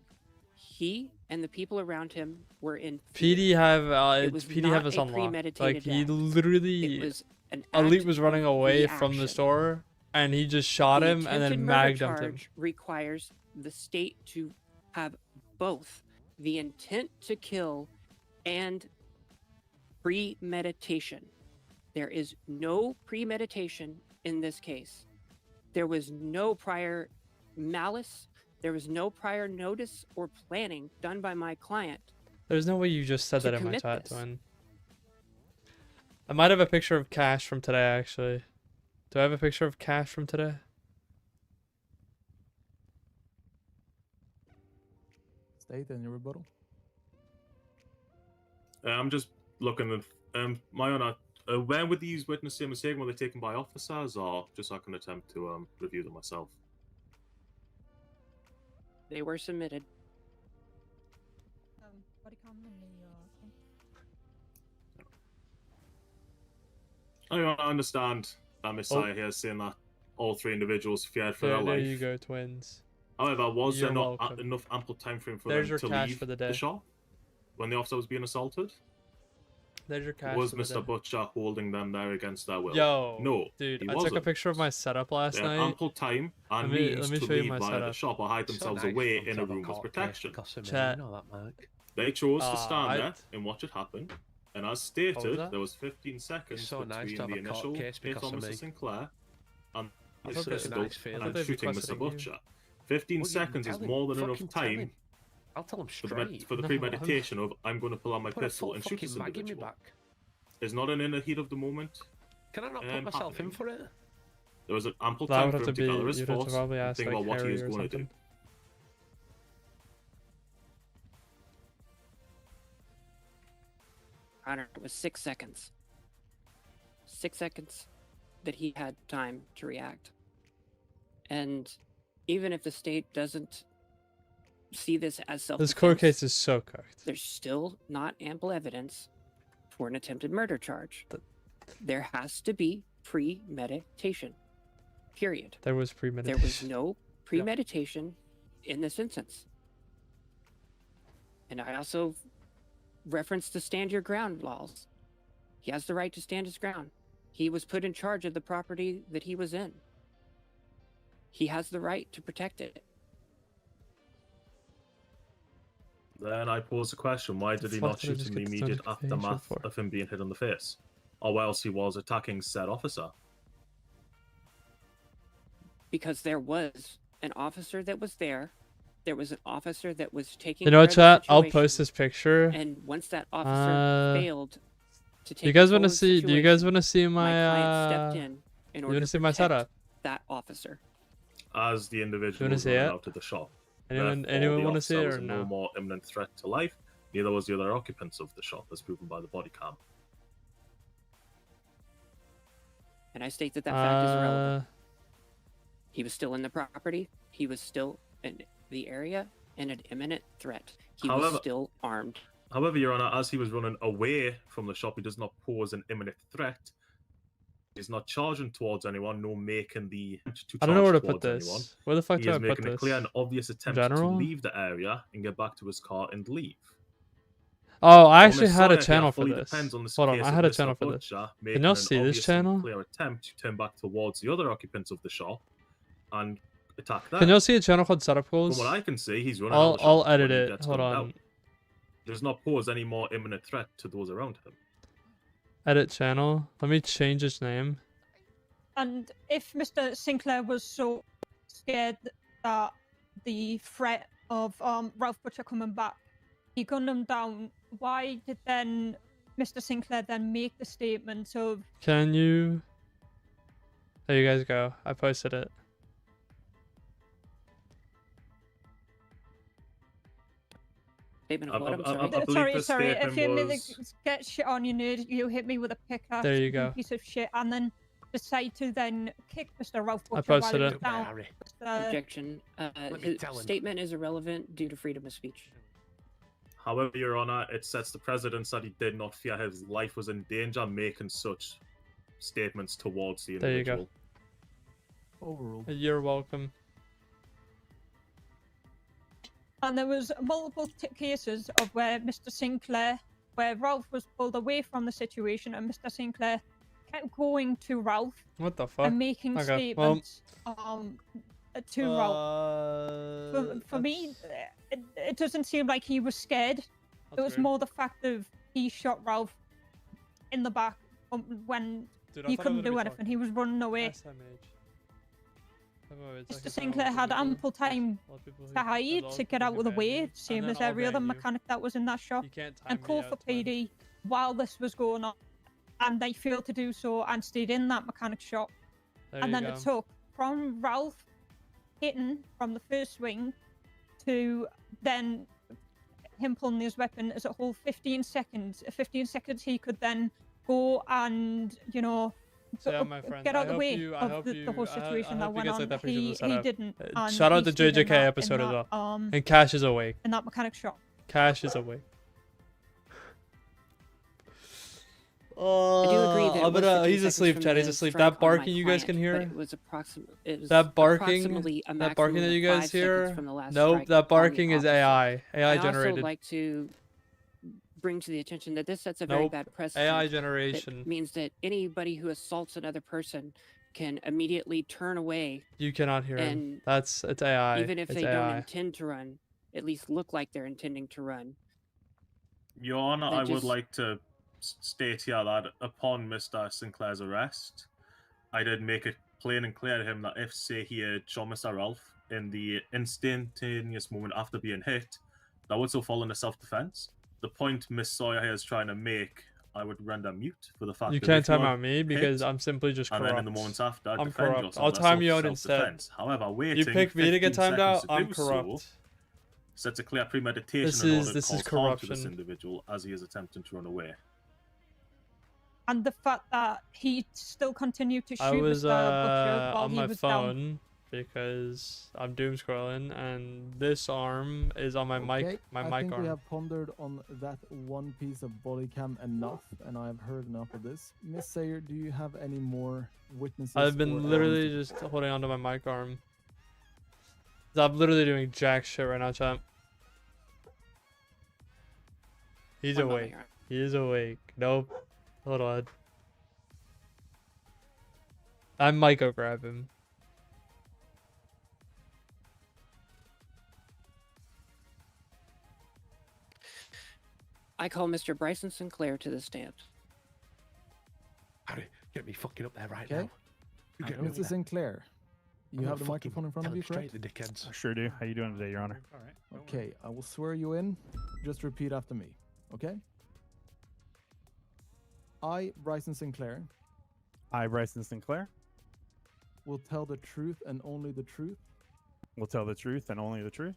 he and the people around him were in fear. PD have It was PD not have us a unlocked. premeditated Like he act. literally It was an elite act was running of away from the reaction. store and he just shot The him and attempted then murder mag dumped him. charge requires the state to have both the intent to kill and premeditation. There is no premeditation in this case. There was no prior malice. There was no prior notice or planning done by my client. There's no way you just said to that in my commit chat, this. twin. I might have a picture of cash from today, actually. Do I have a picture of cash from today? State and your rebuttal. I'm just looking at my honor. When were these witness statements taken? Were they taken by officers, or just so I can attempt to review them myself? They were submitted. I understand that Messiah here is saying that all three individuals feared for their There life. you go, twins. However, was You're there not welcome. enough ample time frame for There's them your to cash leave for the day. shop when the officer was being assaulted? There's your cash. Was for the Mr. day. Butcher holding them there against their will? Yo, No, dude, he I wasn't. took a picture of my setup last They had night. ample time and Let me means to show you leave my via the setup. shop or hide themselves away in a room with protection. Chat. They chose to Ah, stand there and watch it happen. And as stated, that? there was 15 seconds so nice between to have the a court initial case hit because on of Mr. me. Sinclair and I his thought they- pistol nice feeling. and they'd shooting requested Mr. you. Butcher. 15 Well, you seconds is tell him. more than Fucking enough tell time him. I'll tell him for straight. the No, premeditation of I'm going to pull out my Put a pistol full and shoot this fucking mag in me individual. back. It's not an inner heat of the moment. Can I not put myself in happening. for it? There was an ample That time would for have him to to be. gather his You'd have to thoughts probably and ask think like about what he Harry was or going to do. something. Honor, it was 6 seconds. 6 seconds that he had time to react. And even if the state doesn't see this as self-defense, This court case is so cooked. there's still not ample evidence for an attempted murder charge. There has to be premeditation. Period. There was There premeditation. was no premeditation in this instance. And I also referenced the stand your ground laws. He has the right to stand his ground. He was put in charge of the property that he was in. He has the right to protect it. Then I pose the question, why did he fuck not did I shoot just in the get the immediate notification aftermath for? of him being hit on the face? Or whilst he was attacking said officer? Because there was an officer that was there. There was an officer that was taking You know what, care of chat? the I'll situation, post this picture. And once that officer failed to take Do you guys control want to of the see? Do you guys situation, want to see my client my? stepped in You order want to to see my protect setup? that officer. as the individual was see running it? out of the shop. Anyone Therefore, the want to see it officer or was no? no more imminent threat to life. Neither was the other occupants of the shop, as proven by the body cam. And I state that fact is irrelevant. He was still in the property. He was still in the area and an imminent threat. He was still armed. However, Your Honor, as he was running away from the shop, he does not pose an imminent threat. He's not charging towards anyone, nor making the attempt to I don't know where to charge put towards this. anyone. Where the fuck He do is I put making this? a clear and obvious attempt to General? leave the area and get back to his car and leave. Oh, I On actually this had a side, channel it for fully this. depends on the Hold on, case I of had a Mr. channel for this. Butcher Can making y'all an see this obvious and channel? clear attempt to turn back towards the other occupants of the shop and attack them. Can y'all see a channel called Setup Goals? From what I can see, he's running out of the shop I'll edit when he it. gets Hold gunned on. out. Does not pose any more imminent threat to those around him. Edit channel. Let me change its name. And if Mr. Sinclair was so scared that the threat of Ralph Butcher coming back, he gunned him down, why did then Mr. Sinclair then make the statement of... Can you... There you guys go. I posted it. Statement of what? I'm sorry. Sorry. If you get shit on your nerd, you hit me with a pickaxe. There you you go. Piece of shit, and then decide to then kick Mr. Ralph Butcher posted while he it. was down. Objection. His statement is irrelevant due to freedom of speech. However, Your Honor, it sets the precedence that he did not fear his life was in danger making such statements towards the There you individual. go. Overruled. You're welcome. And there was multiple cases of where Mr. Sinclair, where Ralph was pulled away from the situation, and Mr. Sinclair kept going to Ralph. What the fuck? And making Okay, statements to Ralph. For me, it doesn't seem like he was scared. It was weird. more the fact of he shot Ralph in the back when Dude, I he thought I couldn't was do gonna be anything. He was running away. Mr. Sinclair had ample time to hide, to get out of the way, same as every other mechanic that was in that shop, and call for PD while this was going on. And they failed to do so and stayed in that mechanic shop. And then it took from Ralph hitting from the first swing to then him pulling his weapon as a whole 15 seconds. 15 seconds he could then go and, you know, So yeah, my friend, get out of the way I of hope the whole situation that went on. He didn't. and Shout out he to stayed in JJK that- episode in as that, well. And Cash is awake. in that mechanic shop. Cash is awake. I do agree that it was 15 he's seconds asleep, from Chad. He's the asleep. strike That on my barking you guys can client, but hear. It was approximately. That barking. Approximately a That barking maximum that of you 5 guys seconds hear. from the last Nope. strike That on the barking is officer. AI. AI I generated. also like to bring to the attention that this sets a very Nope. bad precedent. AI that generation. means that anybody who assaults another person can immediately turn away. You cannot hear him. And It's AI. even if it's they AI. don't intend to run, at least look like they're intending to run. Your Honor, They I would just- like to state here that upon Mr. Sinclair's arrest, I did make it plain and clear to him that if, say, he had shot Mr. Ralph in the instantaneous moment after being hit, that would still fall into self-defense. The point Miss Sawyer here is trying to make, I would render mute for the fact You that can't if time you're out me because hit, I'm simply just and corrupt. then in the moments after, I'm defend corrupt. yourself, I'll that's time you self- out instead. self-defense. However, waiting You pick me to get 15 timed out. seconds to I'm do corrupt. so sets a clear premeditation This in is- order to this is cause harm to this corruption. individual as he is attempting to run away. And the fact that he still continued to shoot I was Mr. Butcher while on he my was phone down. because I'm doom scrolling and this arm is on my mic. My I mic think arm. we have pondered on that one piece of body cam enough, and I've heard enough of this. Miss Sayer, do you have any more witnesses? I've or been literally evidence? just holding onto my mic arm. I'm literally doing jack shit right now, champ. He's One moment awake. here. He is awake. Nope. Hold on. I might go grab him. I call Mr. Bryson Sinclair to the stand. Harry, get me fucking up there right Okay. now. You get me up Mr. there. Sinclair, you I'm have gonna the microphone in front tell of him you, straight, correct? the dickheads. I sure do. How you doing today, Your Honor? All right. Okay, I will swear you in. Just repeat after me, okay? I, Bryson Sinclair, I, Bryson Sinclair, will tell the truth and only the truth. Will tell the truth and only the truth.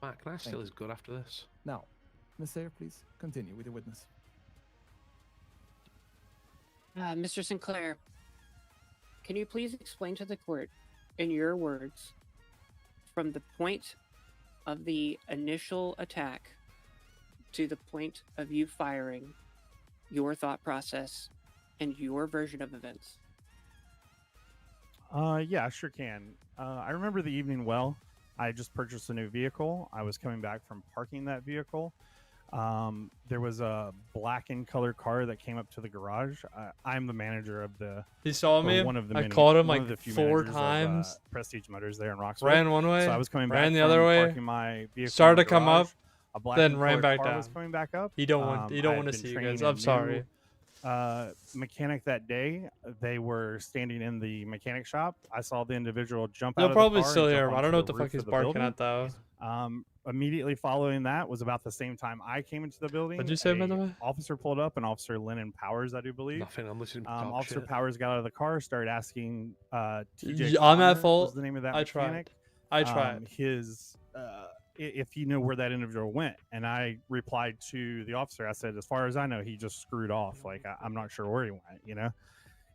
Matt, can I steal his gun after this? Now, Miss Sayre, please continue with your witness. Mr. Sinclair, can you please explain to the court, in your words, from the point of the initial attack to the point of you firing, your thought process and your version of events? Yeah, I sure can. I remember the evening well. I just purchased a new vehicle. I was coming back from parking that vehicle. There was a black in color car that came up to the garage. I'm the manager of the. He saw me. One of the I called him one like of the few 4 managers times. Of, Prestige Motors there in Roxbury. Ran one way. So I was coming back ran the from other way. parking my vehicle Started in to the come up. garage. A black Then and ran colored back car down. was coming back up. You don't want. You don't I want had to been see you guys. training a I'm sorry. Mechanic that day. They were standing in the mechanic shop. I saw the individual jump They'll out of probably the car. still and hear jump him. I don't onto know what the fuck roof he's of the barking building. at though. Immediately following that was about the same time I came into the building. What'd you say, by the way? Officer pulled up, and Officer Lennon Powers, I do believe. Nothing. I'm listening to Officer shit. Powers got out of the car, started asking I'm TJ. at Connor fault. was the name of that I mechanic. tried. I tried. If he knew where that individual went, and I replied to the officer. I said, as far as I know, he just screwed off. Like I'm not sure where he went, you know.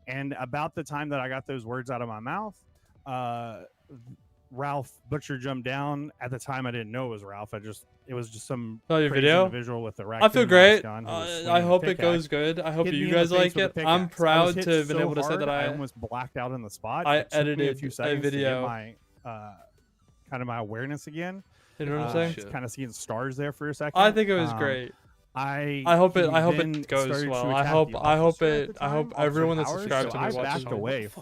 And about the time that I got those words out of my mouth, Ralph Butcher jumped down. At the time, I didn't know it was Ralph. It was just some your crazy video? individual with the I feel raccoon great. mask on who was I swinging a hope it pickaxe. goes good. I hope Hit me you in the guys face like with a it. I'm pickaxe. I was proud hit to have been so able to say hard, that I almost blacked out on the spot. I It took me edited a few a seconds video. to get my kind of my awareness again. You know what I'm saying? Kind of seeing stars there for a second. I think it was great. I hope it. he I hope then it goes started to well. I attack hope. the I hope officer at it. the I hope time, Officer everyone that's Powers. subscribed So to me I watches backed away it.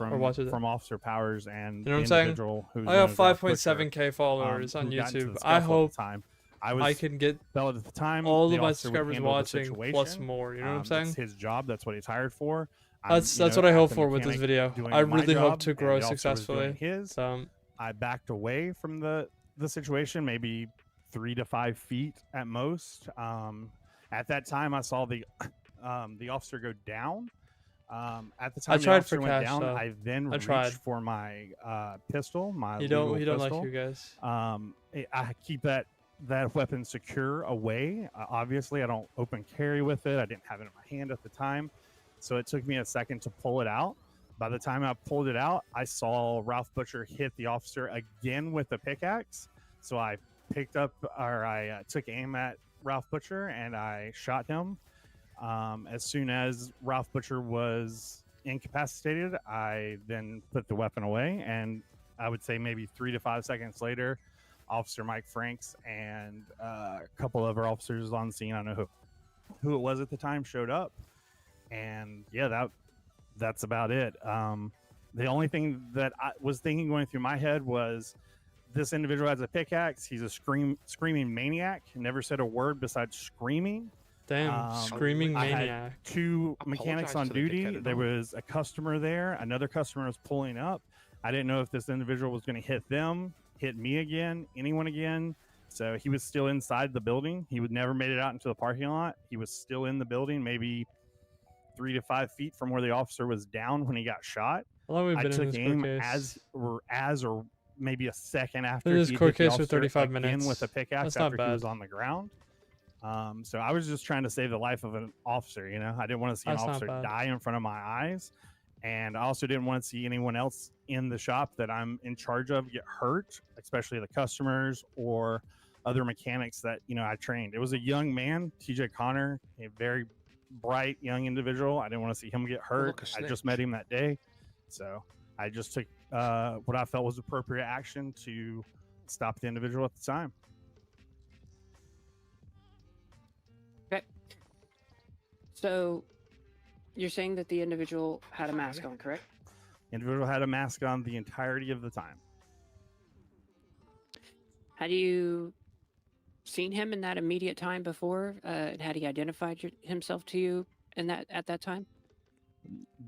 from Officer Powers and You know what I'm the saying? individual who's I got known as Ralph 5.7K Butcher, followers on who got into YouTube. the I scuffle at hope the time. I can get felt at the time all the of my officer would subscribers handle the watching plus situation. more. You know what I'm saying? It's his job. That's what he's hired for. That's you what know, I at hope the for with this mechanic video. doing I my really hope job, to and grow the officer was doing successfully. his. So I backed away from the situation, maybe 3 to 5 feet at most. At that time, I saw the officer go down. At the time the tried officer for went cash, down, though. I then I reached tried. for my pistol, my He legal don't pistol. like you guys. I keep that weapon secure away. Obviously, I don't open carry with it. I didn't have it in my hand at the time, so it took me a second to pull it out. By the time I pulled it out, I saw Ralph Butcher hit the officer again with a pickaxe. So I I took aim at Ralph Butcher and I shot him. As soon as Ralph Butcher was incapacitated, I then put the weapon away, and I would say maybe 3 to 5 seconds later, Officer Mike Franks and a couple other officers on scene, I don't know who it was at the time, showed up. And yeah, that's about it. The only thing that I was thinking going through my head was, this individual has a pickaxe. He's a screaming maniac. Never said a word besides screaming. Damn, screaming I maniac. had 2 mechanics on duty. There was a customer there. Another customer was pulling up. I didn't know if this individual was going to hit them, hit me again, anyone again. So he was still inside the building. He would never made it out into the parking lot. He was still in the building, maybe 3 to 5 feet from where the officer was down when he got shot. How long have we I been in took this aim court case? as or maybe a second after This he court hit the case for officer 35 again minutes. with a pickaxe That's not after he was bad. on the ground. So I was just trying to save the life of an officer. You know, I didn't want to see That's an not officer bad. die in front of my eyes, and I also didn't want to see anyone else in the shop that I'm in charge of get hurt, especially the customers or other mechanics that I trained. It was a young man, TJ Connor, a very bright young individual. I didn't want to see him get hurt. I just met him that day, so I just took what I felt was appropriate action to stop the individual at the time. Okay. So you're saying that the individual had a mask on, correct? Individual had a mask on the entirety of the time. Had you seen him in that immediate time before? Had he identified himself to you at that time?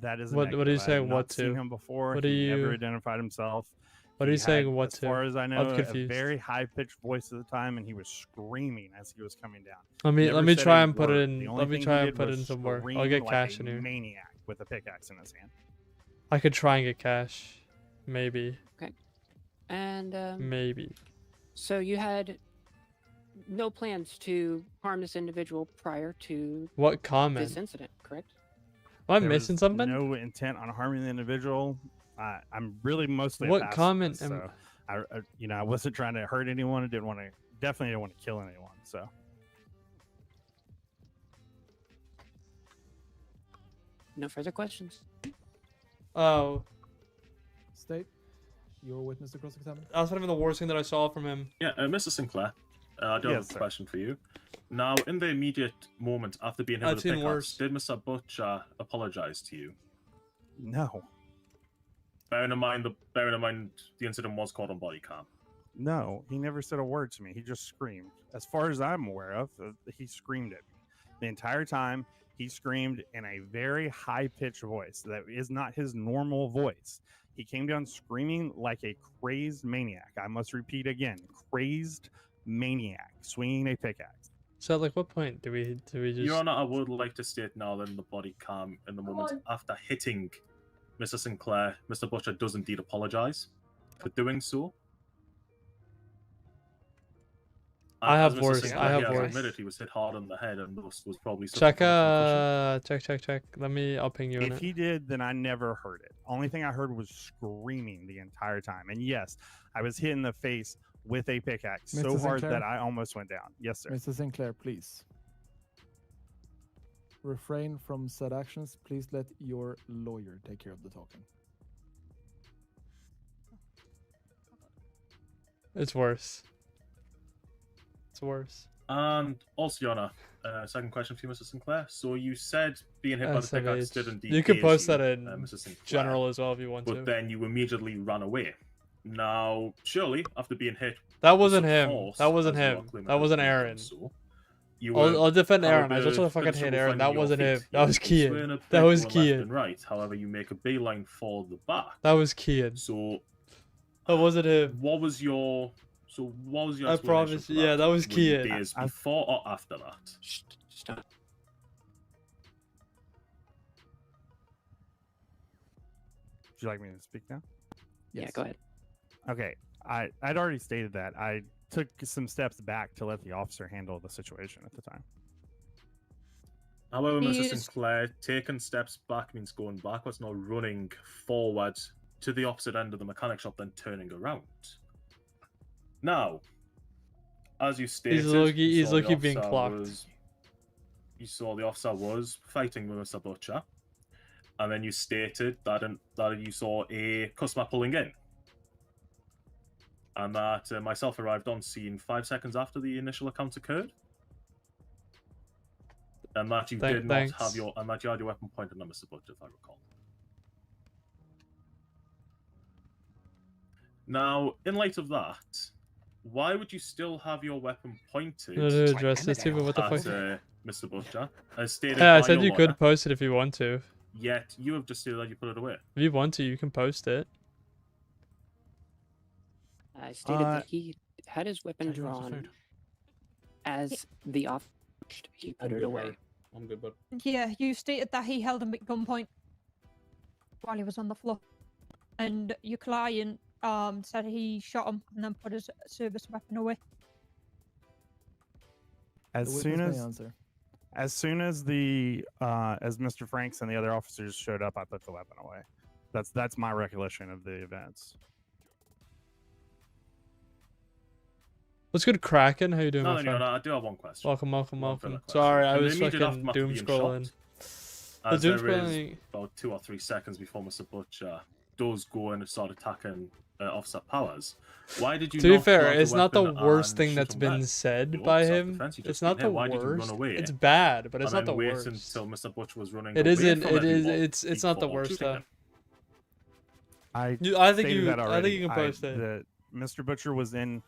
That is What are you negative. I saying? have not What seen to? him before. What He are never you? identified himself. What are you He saying? had, What as to? far as I know, I'm a confused. very high-pitched voice at the time, and he was screaming as he was coming down. Let He me never let me said try a and put it word. in. The only Let me thing try he and did put was in some work. I'll scream get like cash a in here. maniac with a pickaxe in his hand. I could try and get cash. Maybe. Okay. And Maybe. so you had no plans to harm this individual prior to What comment? this incident, correct? Am I There missing was something? No intent on harming the individual. I'm really mostly a What pacifist, comment So I wasn't trying to hurt anyone. I definitely didn't want to kill anyone. So No further questions. Oh. State, your witness to cross-examine. That's not even the worst thing that I saw from him. Yeah, Mr. Sinclair, I do Yes, have a sir. question for you. Now, in the immediate moment after being hit I've with a seen pickaxe, worse. did Mr. Butcher apologize to you? no, Bearing in mind the incident was caught on body cam. no, he never said a word to me. He just screamed. As far as I'm aware of, he screamed at me the entire time. He screamed in a very high-pitched voice that is not his normal voice. He came down screaming like a crazed maniac. I must repeat again, crazed maniac swinging a pickaxe. So, like, what point do we just? Your Honor, I would like to state now that in the body cam, in the moment after hitting Mr. Sinclair, Mr. Butcher does indeed apologize for doing so. I have As Mr. worse. Sinclair, I have he has worse. admitted he was hit hard on the head and thus was probably Check. suffering from concussion. Check. I'll ping you in If it. he did, then I never heard it. Only thing I heard was screaming the entire time. And yes, I was hit in the face with a pickaxe so Mr. hard Sinclair? that I almost went down. Yes, sir. Mr. Sinclair, please. Refrain from said actions. Please let your lawyer take care of the talking. It's worse. It's worse. And also, Your Honor, second question for you, Mr. Sinclair. So you said being hit by the pickaxe did indeed You could daze post you, that in Mr. Sinclair, general as well if you want but to. then you immediately ran away. Now, surely, after being hit... That with wasn't some him. force, That wasn't as you are him. claiming That wasn't to have done Aaron. so, you were, I'll defend Aaron. I however, just want to fucking hit considerable Aaron. finding That your wasn't feet. him. You That was were swaying Kian. a That bit was going left Kian. and right. However, you make a beeline for the back. That was Kian. So... That wasn't him. What was your... So what was your I explanation promise. for Yeah, that was Were you Kian. days before or after that? Stop. Would you like me to speak now? Yeah, go ahead. Okay. I'd already stated that. I took some steps back to let the officer handle the situation at the time. However, Mr. Yes. Sinclair, taking steps back means going backwards, not running forward to the opposite end of the mechanic shop, then turning around. Now, as you stated, He's saw the lucky being officer clocked. You saw the officer was fighting with Mr. Butcher, and then you stated that you saw a customer pulling in, and that myself arrived on scene 5 seconds after the initial account occurred, and that you did not have you had your weapon pointed at Mr. Butcher, if I recall. Now, in light of that, why would you still have your weapon pointed No, to address this too, but what the at fuck? Mr. Butcher? As stated Yeah, I by said your you could lawyer, post it if you want to. yet you have just stated that you put it away. If you want to, you can post it. I stated that he had his weapon drawn as the officer. He put it away. I'm good, bud. Yeah, you stated that he held him at gunpoint while he was on the floor, and your client said he shot him and then put his service weapon away. As The soon witness may as answer. as soon as the as Mr. Franks and the other officers showed up, I put the weapon away. That's my recollection of the events. What's good, Kraken? How you doing, No, my no, friend? no, I do have one question. Welcome. One further question. Sorry, I In the was immediate fucking aftermath of doom being scrolling. shot, as doom there is scrolling. about 2 or 3 seconds before Mr. Butcher does go and start attacking Officer Powers. Why did you To be not pull fair, out the it's not the weapon worst and thing shoot that's him been dead? said No, by him. self-defense, you It's just not been hit. the Why did you run worst. away? It's bad, but it's And not the then wait worst. until Mr. Butcher was running It away isn't. from It is. everyone It's not the before worst shooting though. him. I I think stated you. that I already. think you can post it. The Mr. Butcher was in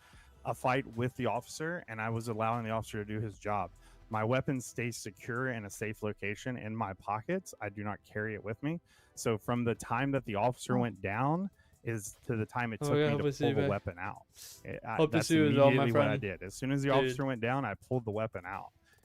a fight with the officer, and I was allowing the officer to do his job. My weapon stays secure in a safe location in my pockets. I do not carry it with me. So from the time that the officer went down is to the time it Oh, took yeah, me hope to to see pull you the back. weapon out. Hope to That's see you as well, my immediately what I friend. did. As soon as the Dude. officer went down, I pulled the weapon out.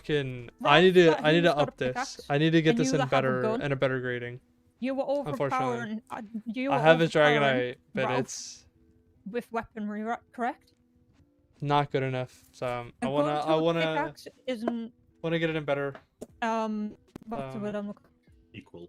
fucking. I Ralph, need to. that I need who's to got a up this. pickaxe, I need to get and this you in that have a better gun? and a better grading. You were Unfortunately. overpowering. You were I have his overpowering Dragonite, but Ralph it's with weaponry, correct? not good enough. So A gun to a pickaxe isn't wanna get it in better. what's the word I'm looking? Equal.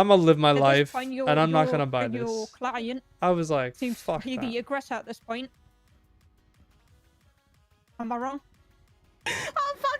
I'm gonna live my At this life, point, and I'm not gonna buy your this. client I was like, seems fuck to be the that. aggressor at this point. Am I wrong? Oh fuck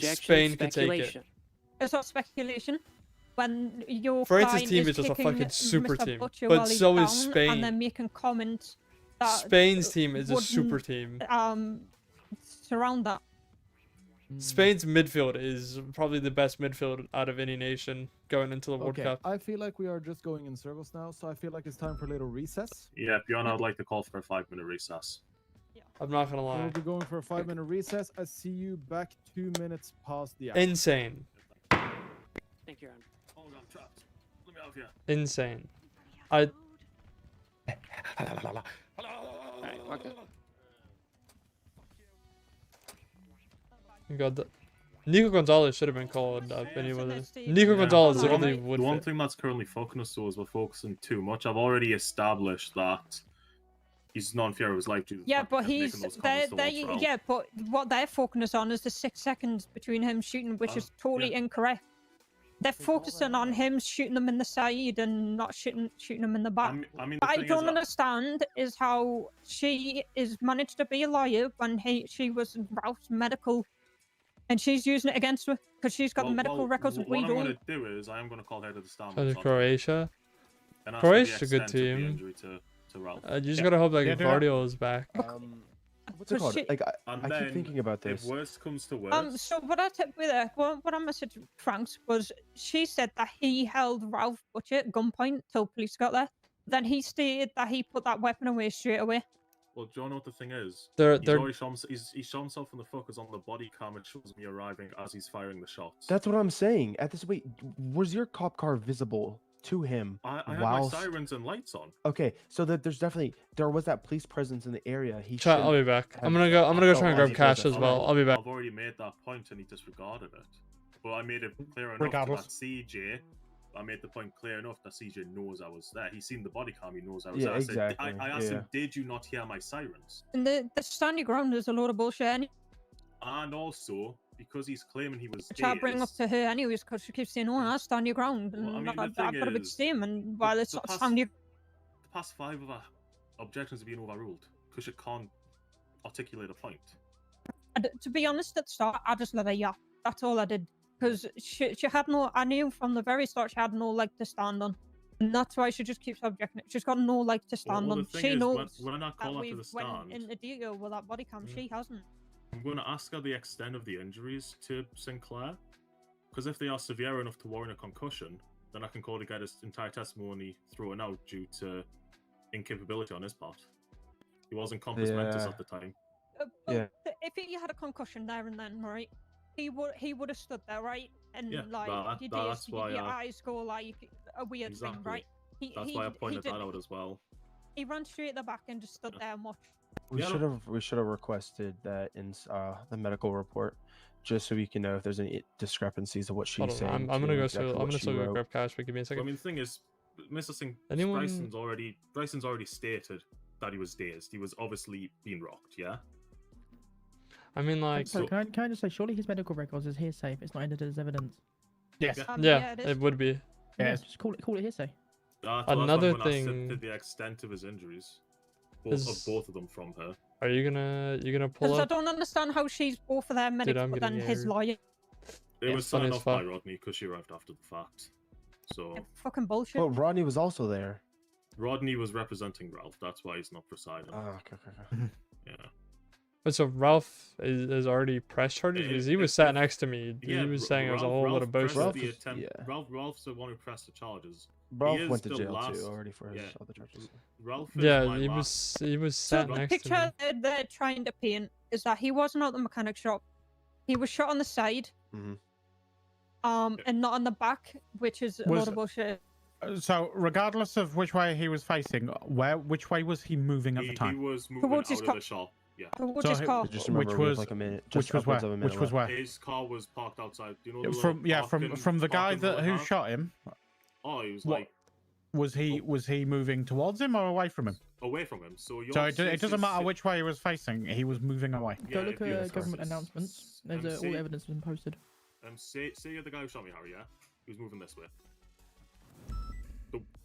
think objection, Spain could take it. speculation. It's not speculation. when your France's client team is just a kicking fucking super Mr. team, Butcher but while he's so is down, Spain. and then making comments that Spain's team is a wouldn't, super team. Surround that. Spain's midfield is probably the best midfield out of any nation going into the World Okay, Cup. I feel like we are just going in circles now, so I feel like it's time for a little recess. Yeah, Bjorn, I'd like to call for a 5-minute recess. I'm not gonna lie. We'll be going for a 5-minute recess. I see you back 2 minutes past the hour. Insane. Thank you, Ron. Oh, I'm trapped. Let me out of here. Insane. I. God, Nico Gonzalez should have been called up anyway. Nico Gonzalez literally would. The one fit. thing that's currently fucking us though is we're focusing too much. I've already established that he's not in fear of his life. Due to the Yeah, fact but that he's he's making those comments they towards Ralph. yeah, but what they're focusing on is the 6 seconds between him shooting, which is totally incorrect. They're focusing on him shooting them in the side and not shooting them in the back. I mean, the what I thing is don't that- understand is how she is managed to be a liar when she was Ralph's medical, and she's using it against her because she's got the medical records and we What I'm don't. going to do is I am going to call her to the stand. So did Croatia. And ask her the Croatia's a good extent of the team. injury to Ralph. You just gotta hope that Guardio is back. What's it called? Like And I then, keep thinking about this. If worst comes to worst, So what I said with her, what I messaged Franks was she said that he held Ralph Butcher at gunpoint till police got there. Then he stated that he put that weapon away straight away. well, do you know what the thing is? They're- He's already shown, he's shown himself in the focus on the body cam. It shows me arriving as he's firing the shots. That's what I'm saying. At this wait, was your cop car visible to him? I had my whilst- sirens and lights on. Okay, so that there was that police presence in the area. He Chat, I'll be shouldn't back. have- I'm gonna go try and grab he cash wasn't. as well. I'll be back. I've already made that point and he disregarded it. But I made it clear enough Regardless. to that CJ. I made the point clear enough that CJ knows I was there. He's seen the body cam. He knows I was Yeah, there. I said- exactly, I asked yeah. him, "Did you not hear my sirens?" And the stand your ground is a load of bullshit. And also because he's claiming he was Which I bring up dazed, to her anyways because she keeps saying, "Oh, I stand your ground," and Well, I mean, the I've thing got a big is, statement while it's the not past- stand your. the past 5 of our objections have been overruled because you can't articulate a point. To be honest, at the start, I just let her yap. That's all I did because she had no. I knew from the very start she had no leg to stand on, and that's why she just keeps objecting. She's got no leg to stand well, on. the thing She is, knows when I that call her to we've the stand, went into detail with that body cam. She hasn't. I'm going to ask her the extent of the injuries to Sinclair, because if they are severe enough to warrant a concussion, then I can call to get his entire testimony thrown out due to incapability on his part. He wasn't compass mentis Yeah. at the time. But if he had a concussion there and then, right, he would have stood there, right, and Yeah, like that's why your I- eyes go like a weird thing, Exactly. right? That's why I pointed that out as well. He ran straight at the back and just stood there and watched. We should have requested that in the medical report, just so we can know if there's any discrepancies of what she's Hold on, saying. I'm to gonna go. exactly I'm what gonna she still go wrote. grab cash. But give me a Well, I second. mean, the thing is, Mr. Singh, Anyone- Bryson's already stated that he was dazed. He was obviously being rocked, yeah? I mean, like, So can I just say, surely his medical records is hearsay if it's not entered as evidence? Yes. yeah, it would be. Yeah, just call it hearsay. Another that's why I'm gonna ask thing to the extent of his injuries, is- of both of them from her. Are you gonna pull Because I up? don't understand how she's both of their medics, I'm but then getting his aired. lawyer. It was funny signed as off by fuck. Rodney because she arrived after the fact. So Fucking bullshit. But Rodney was also there. Rodney was representing Ralph. That's why he's not presiding. Oh, okay. Yeah. But so Ralph is already press charges because he was sat next to me. He was saying it was a whole lot of pressed bullshit. the Ralph's the one who pressed the charges. Ralph He is went to the jail last- too already for his yeah. other charges. Ralph is Yeah, my he last- was So sat the next to me. picture they're trying to paint is that he wasn't at the mechanic shop. He was shot on the side, and not on the back, which is a Was- lot of bullshit. So, regardless of which way he was facing, which way was he moving at the He time? was moving Towards out his of car. the shop. Yeah. Towards So his he- car. Just remember, which we have was like a minute. which Just was where? upwards of a minute Which was left. where? His car was parked outside. Do you know the From little from parking- the guy parking lot that they who have? shot him. Oh, he was What- like Was he moving towards him or away from him? away from him. So So it doesn't matter which way he was facing. He was moving away. Go Yeah, look if you- at government announcements. There's all see- the evidence has been posted. Say you're the guy who shot me, Harry. Yeah, he was moving this way.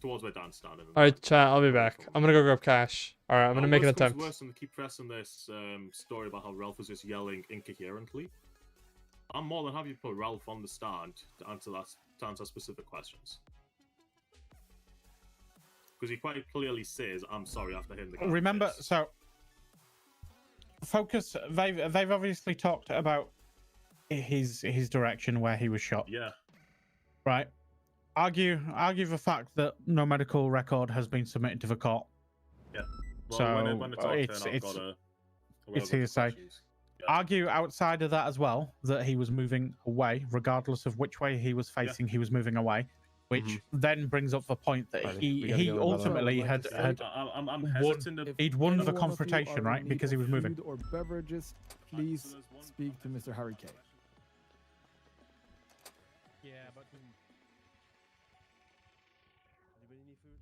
Towards where Dan's standing. All right, chat. I'll be back. I'm gonna go grab cash. All right, I'm gonna make an Worst comes attempt. to worst, and keep pressing this story about how Ralph was just yelling incoherently. I'm more than happy to put Ralph on the stand to answer specific questions. Because he quite clearly says, "I'm sorry" after hitting the guy. Remember, so focus. They've obviously talked about his direction where he was shot. Yeah. Right. Argue the fact that no medical record has been submitted to the court. Yeah. Well, So when it's our turn, I've got a. It's hearsay. Argue outside of that as well that he was moving away, regardless of which way he was facing. He was moving away, which then brings up the point that he ultimately had he'd won the confrontation, right? Because he was moving. Food or beverages, please speak to Mr. Harry K. Yeah, but anybody need food?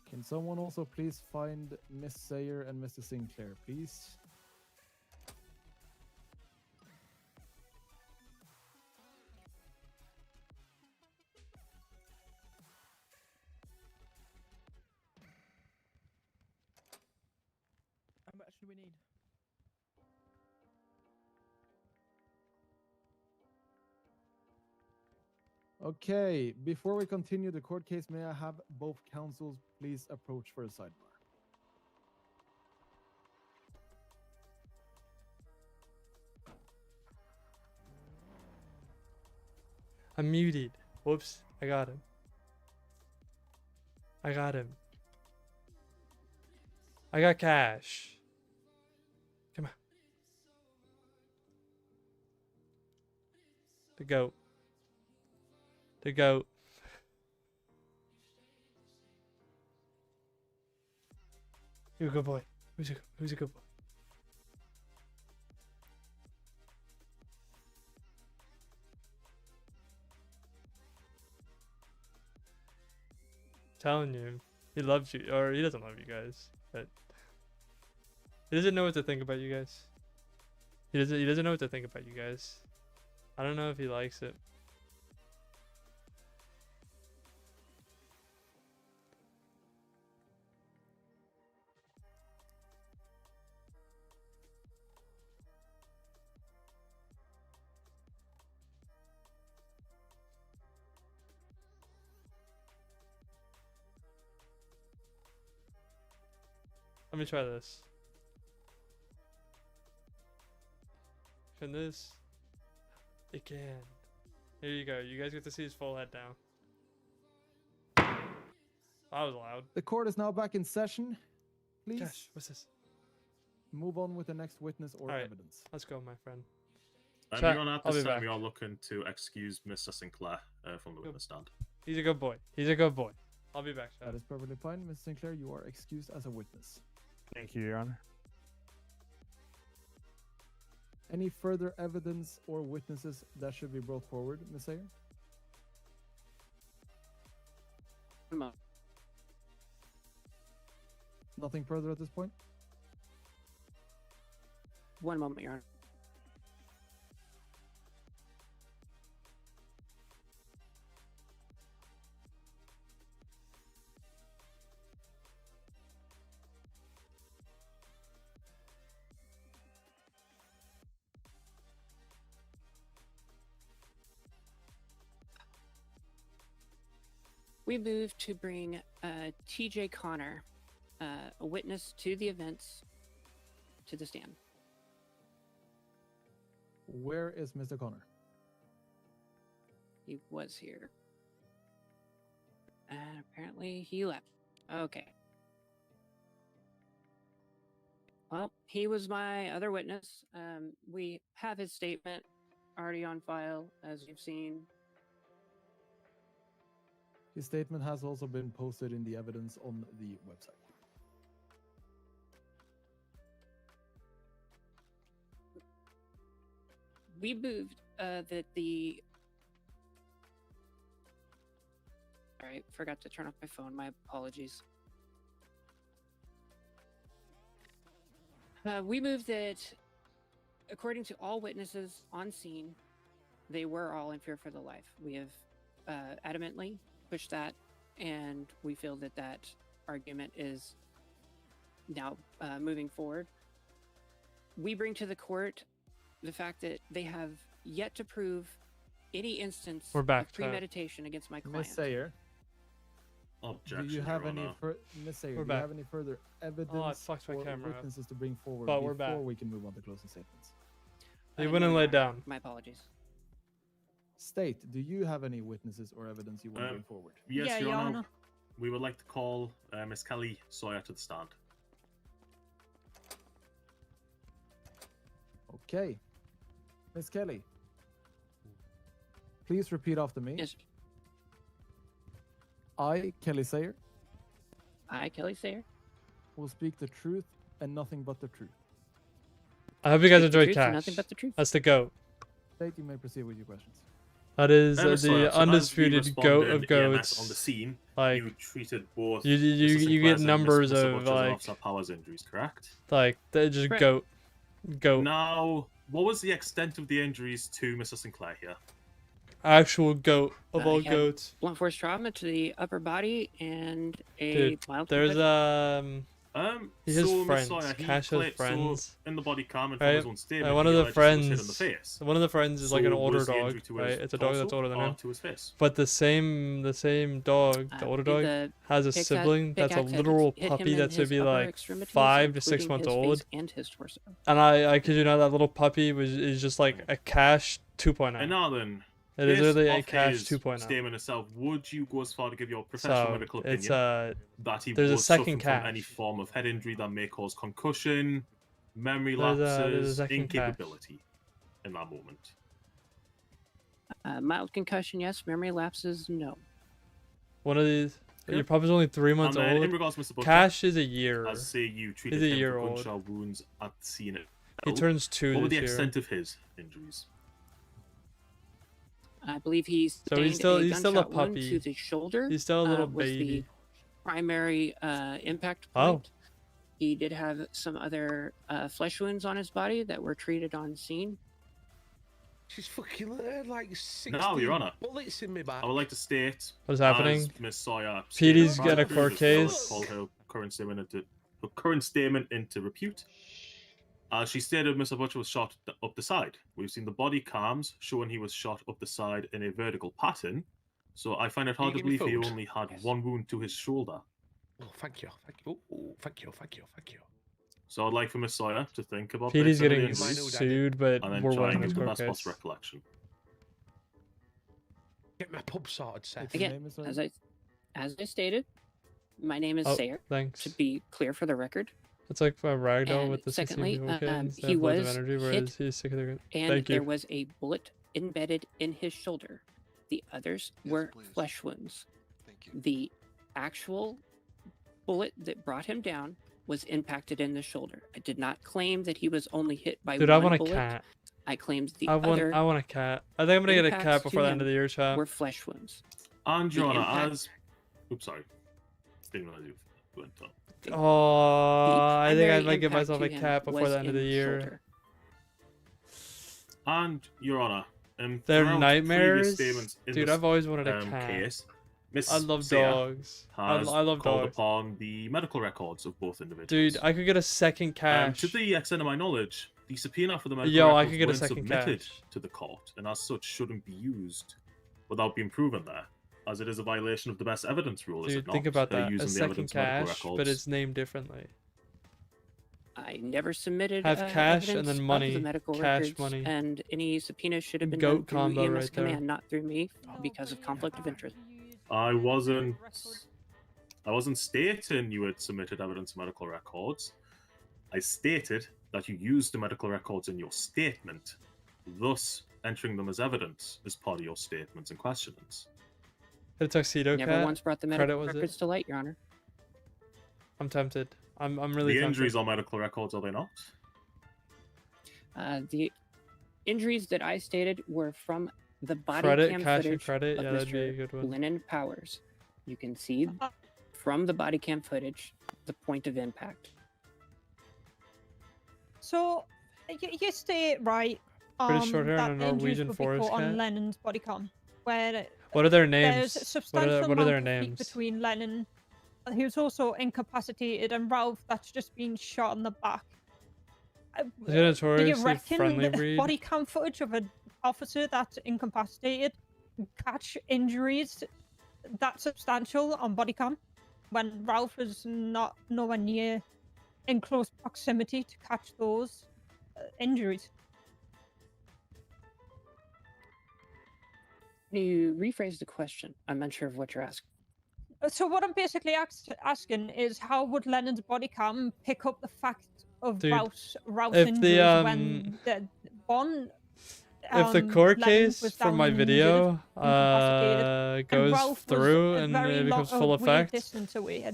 Can someone also please find Miss Sayer and Mr. Sinclair, please? How much do we need? Okay, before we continue the court case, may I have both counsels please approach for a sidebar? I'm muted. Whoops. I got him. I got him. I got cash. Come on. The goat. The goat. You're a good boy. Who's a good boy? Telling you, he loves you, or he doesn't love you guys, but he doesn't know what to think about you guys. He doesn't know what to think about you guys. I don't know if he likes it. Let me try this. Can this? It can. Here you go. You guys get to see his full head now. That was loud. The court is now back in session. Please. Josh, what's this? Move on with the next witness or Alright, evidence. let's go, my friend. You're gonna I'll have be to back. we are looking to excuse Mr. Sinclair from the witness stand. He's a good boy. He's a good boy. I'll be back, That is perfectly fine. Ms. Sinclair, you are excused as a witness. Thank you, Your Honor. Any further evidence or witnesses that should be brought forward, Ms. Sayer? Nothing further at this point? One moment, Your Honor. We move to bring TJ Connor, a witness to the events, to the stand. Where is Mr. Connor? He was here. And apparently he left. Okay. Well, he was my other witness. We have his statement already on file, as you've seen. His statement has also been posted in the evidence on the website. We moved that the Alright, forgot to turn off my phone. My apologies. We move that, according to all witnesses on scene, they were all in fear for their life. We have adamantly pushed that, and we feel that that argument is now moving forward. We bring to the court the fact that they have yet to prove any instance We're back of to- premeditation against my client. Miss Sayer, Objection, do you have Your any Honor. Miss Sayer, We're do back. you have any further evidence fucked my or camera up. witnesses to bring forward But we're before back. we can move on to closing statements? He No, went and Your laid Honor. down. My apologies. State, do you have any witnesses or evidence you want to bring forward? Yes, Yeah, Your Your Honor. Honor. We would like to call Miss Kelly Sawyer to the stand. Okay. Miss Kelly, please repeat after me. Yes. I, Kelly Sayer, I, Kelly Sayer, will speak the truth and nothing but the truth. I hope you guys Speak the enjoyed truth and Cash. nothing but the truth. That's the goat. State, you may proceed with your questions. That is Sawyer, so the as the undisputed goat of respondent EMS goats. on the scene, Like you treated both you Mr. get Sinclair's and numbers Mr. of Butcher's and like Officer Powers injuries, correct? like they're just Correct. goat. Now, what was the extent of the injuries to Mr. Sinclair here? Actual goat of all he had goats. blunt force trauma to the upper body and a Dude, mild there's concussion. he has So, Miss friends. Sawyer, he Cash has claimed- friends. So in the body cam and from Right? his own statement, One he of the alleged he was hit in the friends, face. one of the friends is like an So older was the dog, injury to right? his It's a dog that's torso older than or him. to his face? But the same dog, the older dog, The has a pickaxe- sibling that's a pickaxe had literal hit him puppy in that's to his be upper like extremities, 5 to 6 including months his old. face and his torso. And I kid you not, that little puppy is just like a Cash 2.0. And now then, It is based literally a off Cash his 2.0. statement itself, would you go as far to give your professional So medical opinion it's that he there's a was second suffering Cash. from any form of head injury that may cause concussion, memory There's a lapses, second Cash. incapability in that moment? Mild concussion, yes. Memory lapses, no. One of these. Okay. Your puppy's only 3 months And then old. in regards to Mr. Butcher, Cash is a year. As say you treated He's a him year for old. gunshot wounds at the scene. He turns 2 What were the this year. extent of his injuries? I believe he's So he's still a puppy. to the shoulder. He's still a little was baby. the primary impact Oh. point. He did have some other flesh wounds on his body that were treated on scene. She's fucking like 16 No, Your Honor. bullets in me back. I would like to state What is happening? as Miss Sawyer PD's stated getting a prior court to this, case. Call her current statement into repute. She stated Mr. Butcher was shot up the side. We've seen the body cams showing he was shot up the side in a vertical pattern. So I find it hard to Can you believe give me he food? only had one wound to his shoulder. Oh, thank you. Thank you. Oh, thank you. Thank you. Thank you. So I'd like for Miss Sawyer to think about PD's this and getting the injuries, sued, but and then we're try winning and this give the court best possible case. recollection. Get my pub sorted, Seth. Again, as I stated, my name is Oh, Sayer. thanks. To be clear for the record. It's like a ragdoll And with the 16 secondly, people kids. They he have loads of was energy, hit, whereas he's sick of their... and Thank there you. was a bullet embedded in his shoulder. The others were flesh wounds. The actual bullet that brought him down was impacted in the shoulder. I did not claim that he was only hit by Dude, one I want a bullet. cat. I claimed the I want other a cat. I think I'm gonna get a impacts cat to before the end him of the year, chat. were flesh wounds. And Your The Honor, impact- as... Oops, sorry. Didn't realize you went on. Oh, I think I primary might give impact myself to a him cat before was the end of the in year. shoulder. And Your Honor, They're throughout nightmares? previous statements in Dude, this, I've always wanted a cat. Case, Miss I love Sayer dogs. I has love called dogs. upon the medical records of both individuals. Dude, I could get a second cash. To the extent of my knowledge, the subpoena for the medical Yo, I records could get a weren't second submitted cash. to the court, and as such shouldn't be used without being proven there, as it is a violation of the best evidence rule, is Dude, it not? think about that. Using A the second evidence medical cash, but records. it's named differently. I never submitted Have cash and evidence then of money. the medical Cash, records, money. and any subpoena should have been Goat done through combo EMS right there. command, not through me, because of conflict of interest. I wasn't stating you had submitted evidence of medical records. I stated that you used the medical records in your statement, thus entering them as evidence as part of your statements and questionings. The tuxedo Never cat. once brought the Credit medical was records it? to light, Your Honor. I'm tempted. I'm really The tempted. injuries on medical records, are they not? The injuries that I stated were from the body Credit, cam cash, and footage credit. of Yeah, that'd be a Mr. good one. Lennon Powers. You can see from the body cam footage the point of impact. So, you state, right, British short hair that and a the injuries Norwegian would be forest caught on cat. Lennon's body cam, where What are their there's names? a substantial What are their amount of heat names? between Lennon, he was also incapacitated, and Ralph that's just been shot in the back. Is it a Do you notoriously reckon friendly the breed? body cam footage of an officer that's incapacitated catch injuries that substantial on body cam when Ralph is not nowhere near in close proximity to catch those injuries? Can you rephrase the question? I'm unsure of what you're asking. So what I'm basically asking is, how would Lennon's body cam pick up the fact of Dude, Ralph's if injuries the, when the one if the court Lennon case was from down my and video incapacitated, and goes Ralph was through a and very it becomes full way effect, distance away.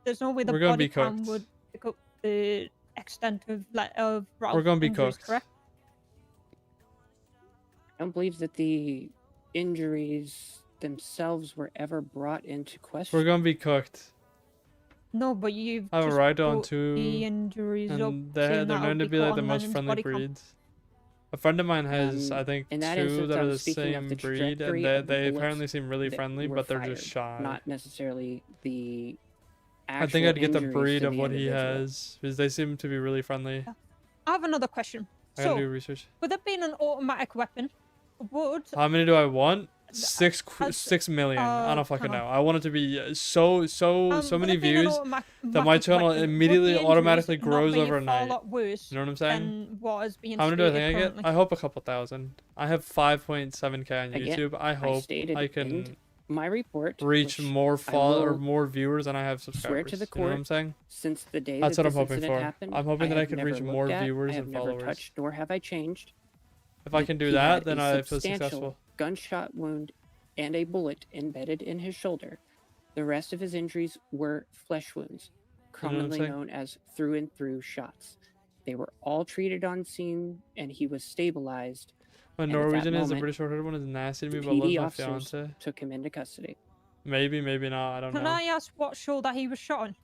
There's no way the We're gonna body be cam cooked. would pick up the extent of Ralph's we're gonna be injuries, cooked. correct? I don't believe that the injuries themselves were ever brought into question. We're gonna be cooked. No, but you've I have a just right on brought to, the injuries up, and saying they're that known to would be caught like the on most Lennon's friendly body cam. breeds. A friend of mine has, I think, In that two instance, that I are the was speaking of same the breed, and trajectory of the they bullets apparently seem really that friendly, were but they're just fired, shy. not necessarily the I think actual I'd get the injuries breed to of the what he individual. has, because they seem to be really friendly. I have another question. I gotta do So, research. with it being an automatic weapon, would How many do I want? 6 million. I don't fucking know. I want it to be so many views that my channel immediately automatically grows overnight. You know what I'm saying? Than what is being How many do I stated think I get? currently. I hope a couple thousand. I have 5.7k on Again, YouTube. I hope stated I in can my report, reach which more I will more viewers than I have swear subscribers. to the You know what court, I'm saying? since the day That's that what I'm this hoping incident for. happened, I'm hoping that I have can never reach more looked at, viewers I have and never followers. touched, nor have I changed. If I can do He that, had then a I feel substantial successful. gunshot wound and a bullet embedded in his shoulder. The rest of his injuries were flesh wounds, You know what I'm commonly saying? known as through and through shots. They were all treated on scene, and he was stabilized. My and at that Norwegian is the moment, British short-haired one is nasty to the me, but I love PD my officers fiance. took him into custody. Maybe, maybe not. I don't Can know. I ask what shoulder he was shot on?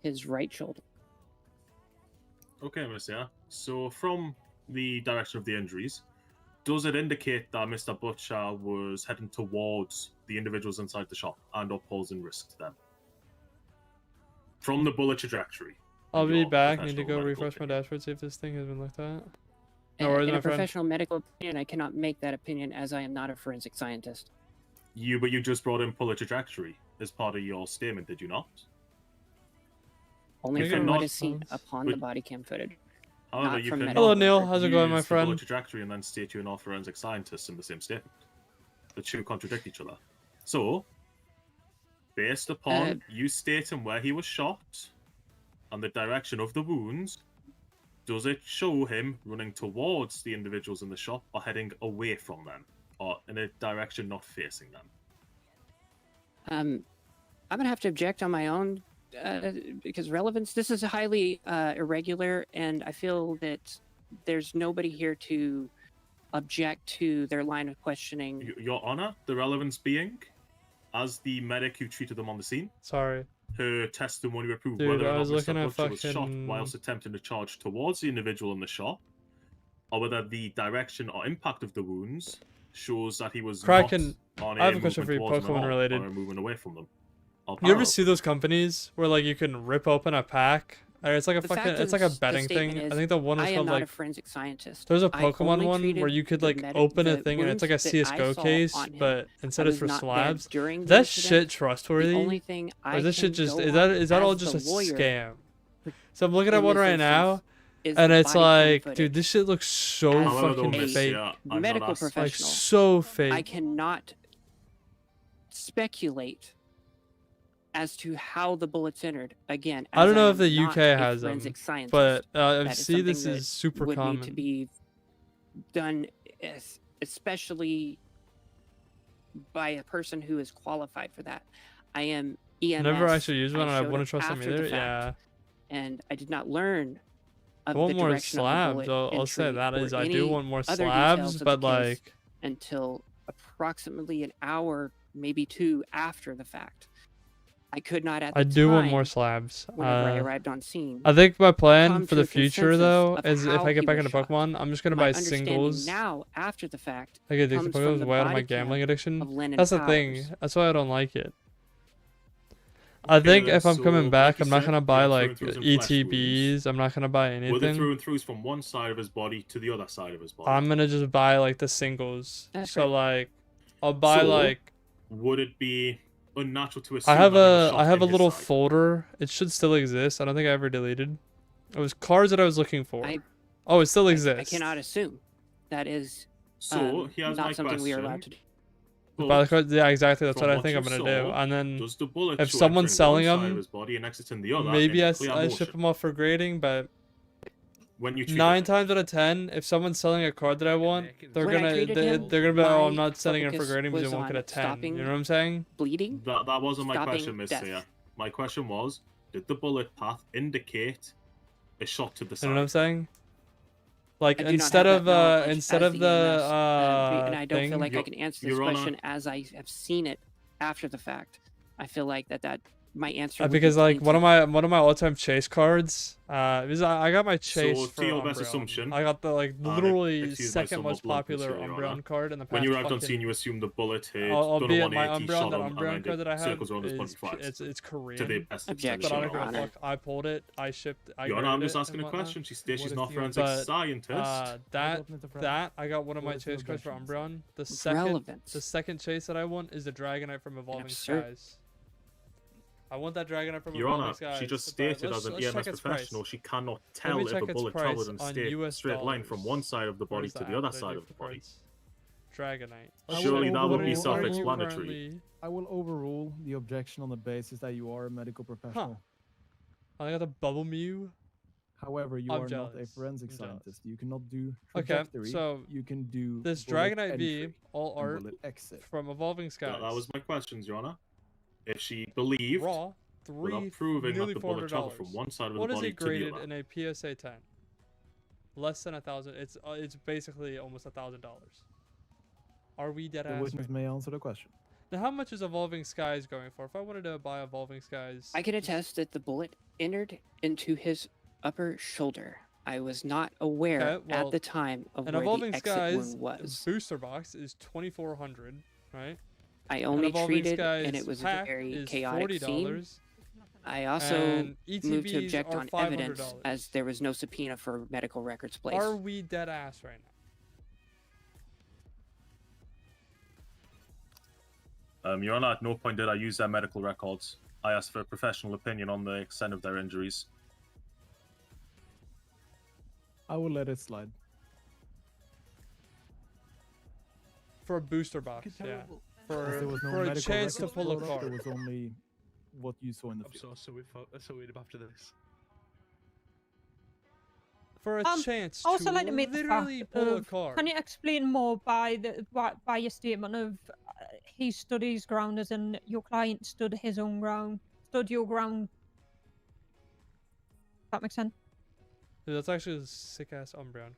His right shoulder. Okay, Monsieur. So, from the direction of the injuries, does it indicate that Mr. Butcher was heading towards the individuals inside the shop and or posing risk to them? From the bullet trajectory. I'll and be your back. Need to professional go medical refresh my dashboard, see if this thing has been looked at. In No worries, a my friend. professional medical opinion, I cannot make that opinion as I am not a forensic scientist. But you just brought in bullet trajectory as part of your statement, did you not? Only If from you're what not- is seen upon the body cam footage. However, not you from can medical Hello, Neil. How's it going, my use the bullet friend? trajectory and then state you're not forensic scientists in the same statement. The two contradict each other. So, based upon you stating where he was shot and the direction of the wounds, does it show him running towards the individuals in the shop or heading away from them, or in a direction not facing them? I'm gonna have to object on my own because relevance. This is highly irregular, and I feel that there's nobody here to object to their line of questioning. Your Honor, the relevance being, as the medic who treated them on the scene, Sorry. her testimony would prove Dude, whether I or not was Mr. looking at Butcher was shot fucking- whilst attempting to charge towards the individual in the shop, or whether the direction or impact of the wounds shows that he was Kraken, not on I have a question movement for you, towards them at Pokemon all, related. or moving away from them. Or You ever parallel. see those companies where like you can rip open a pack? Or it's like a The fucking, fact it's like of a the betting thing. statement I think the one is, was I am called not a like. forensic scientist. There's a I Pokemon only one where treated you could the like medic- open a the thing and it's like a wounds that I CS:GO saw case, on him. but I instead it's was for not there slabs. during the That incident. shit trustworthy? The only thing Or I is this shit can just go is that on is that all as just a the lawyer scam? So I'm looking at in one this right now, instance is and the it's body cam like, footage. dude, this shit looks so As fucking a fake. medical Like professional, so fake. I cannot speculate as to how the bullets entered. Again, I don't as know am if the not UK a has them, forensic scientist. but That is see, this something that is super would common. need to be done, especially by a person who is qualified for that. I am EMS. Never actually used one, and I showed wouldn't up trust them after the either. fact, Yeah. and I did not learn I of want the more direction of the slabs. bullet I'll say entry that or is, I do any want more other slabs, details of but the case like, until approximately an hour maybe 2 after the fact. I could not at the I do want time, more slabs. whenever I arrived on scene. I think my plan come for to the a future consensus though of is if how I get he back was into shot. Pokemon, I'm just gonna My buy understanding singles. now, after the fact, I get comes these from Pokemon's the way out of my body gambling cam addiction. of Lennon That's the Powers. thing. That's why I don't like it. I Okay, think then, if I'm so, coming back, like you I'm not said, gonna you buy have like through and throughs and flesh wounds. ETBs. I'm not gonna buy Were they anything. through and throughs from one side of his body to the other side of his body? I'm gonna just buy like the singles. That's So right. like, I'll buy So, like. would it be unnatural to assume I have that he was a shot I have a in his little side? folder. It should still exist. I don't think I ever deleted. It was cards that I was looking for. I- Oh, it still exists. I cannot assume. That is So, here's my not something we are allowed question. to do. Buy the cards. Yeah, exactly. That's From what I think you I'm gonna do. saw, And then does the bullet if show someone's entering selling one side of them, his body and exiting the other maybe in I clear ship motion? them off for grading. But When you treat 9 him. times out of 10, if someone's selling a card that I want, they're When I gonna treated him, they're gonna be like, oh, I'm my not sending it for focus grading because was it won't get on a 10. stopping You know what I'm saying? bleeding. That wasn't my stopping question, Miss death. Seer. My question was, did the bullet path indicate a shot to the You side? know what I'm saying? Like I do not instead have of that knowledge instead as of the the EMS, and I don't thing. feel like I can answer this Your Honor. question as I have seen it after the fact. I feel like that my answer would be Because like tainted. one of my all-time chase cards, because I got my chase So, for to your best Umbreon. assumption, I got the like and literally excuse my second somewhat most bluntness popular here, Your Umbreon Honor. card in the past. When you arrived on fucking- scene, you assumed the bullet had done a albeit my 180, Umbreon, shot that him, and Umbreon then card that I did have circles around his body is twice. it's Korean. To the best Objection, But I don't Your give a Honor. fuck. I pulled it. I shipped. I Your Honor, I'm graded just it asking and a whatnot. question. She states she's What not is a the forensic But scientist. that I got one of What my is the chase cards for objections? Umbreon. The What's second relevance? the second chase that I want is the Dragonite from Evolving absurd- Skies. I want that Dragonite from Your Evolving Honor, Skies. she just but stated let's- as an let's check EMS its price. professional, she cannot Let tell me if check a its bullet price traveled in on a US straight line from dollars. one side of the body Where's to the the app other that I side do of the for body. cards? Dragonite. Surely that would be What are you self-explanatory. currently- I will overrule the objection on the basis that you are a medical professional. I got the Bubble Mew. However, you I'm are not a jealous. forensic I'm jealous. scientist. You cannot do Okay, trajectory. so you can do this bullet Dragonite V, entry all and art bullet exit. from Evolving Skies. That was my questions, Your Honor. If she believed, Raw, without proving that nearly the bullet traveled $400. from one side of What the is body it to the graded other. in a PSA 10? Less than 1,000. It's basically almost $1,000. Are we dead The ass? witness may answer the question. Now, how much is Evolving Skies going for? If I wanted to buy Evolving Skies, I can attest that the bullet entered into his upper shoulder. I was not aware Okay, well, at the time of an where Evolving the exit Skies wound was. booster box is $2,400, right? I An only Evolving treated, and Skies it was a pack very is chaotic scene. $40. I also and moved to ETBs object are on evidence $500. as there was no subpoena for medical records placed. Are we dead ass right now? Your Honor, at no point did I use their medical records. I asked for a professional opinion on the extent of their injuries. I will let it slide. For a booster box, yeah. Because there was no For a medical chance to records pull a brought up, card. There was only what you saw in the I'm field. so worried after this. For a chance to Also, like to make the literally fact pull a of, card. can you explain more by your statement of he stood his ground as in your client stood his own ground, stood your ground? That makes sense. Dude, that's actually a sick ass Umbreon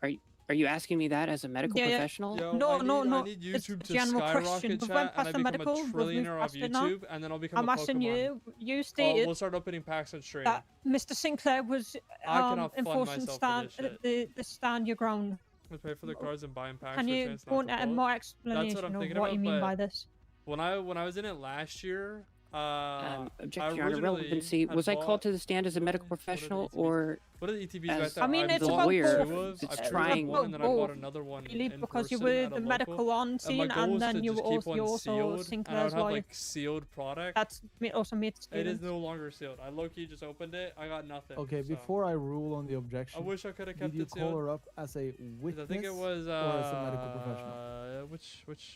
card. Are you asking me that as a medical Yeah, yeah. professional? Yo, No, I need, no, no. I need It's YouTube to general skyrocket question. We've chat, went and past I the become medical. a We've moved trillionaire of past it now. YouTube, and then I'll become I'm a asking Pokemon. you. You Oh, stated we'll start opening packs on stream. that Mr. Sinclair was I cannot fund enforcing myself for stand this the stand your ground. Let's pay for the cards and buying packs. Can for a you chance go not into to a pull it. more That's what explanation I'm of thinking what you about, mean by but this? When I was in it last year, Objection, Your Honor. originally Relevancy. had Was I bought- called to the stand as a medical professional or What are the ETBs as right there? I mean, it's a about lawyer both. I that's bought trying? one, and then I bought both, another one really, in because you person were at a the local. medical on And my scene, goal was and then to you just were keep also, one you also sealed, and I would Sinclair's have lawyer. like sealed product. That's also made It statement. is no longer sealed. I low-key just opened it. I got nothing. Okay, so. before I rule on the objection, I wish I could have did kept you it call sealed. her up as a 'Cause witness I think it was or as a medical professional?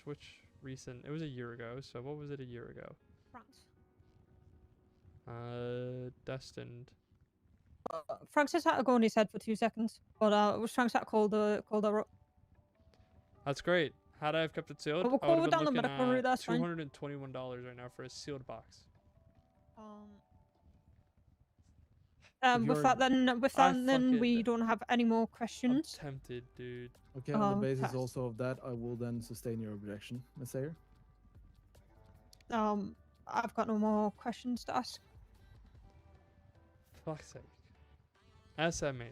which recent? It was a year ago. So what was it a year ago? France. Destined. Francis had to go on his head for 2 seconds, but Francis had to call her up. That's great. Had I have kept it sealed, But we'll I go would have down been the looking medical route, at that's fine. $221 right now for a sealed box. With that, then we don't have any more questions. Tempted, dude. Okay, on the basis pass. also of that, I will then sustain your objection, Ms. Sayer. I've got no more questions to ask. Fuck's sake. SMH.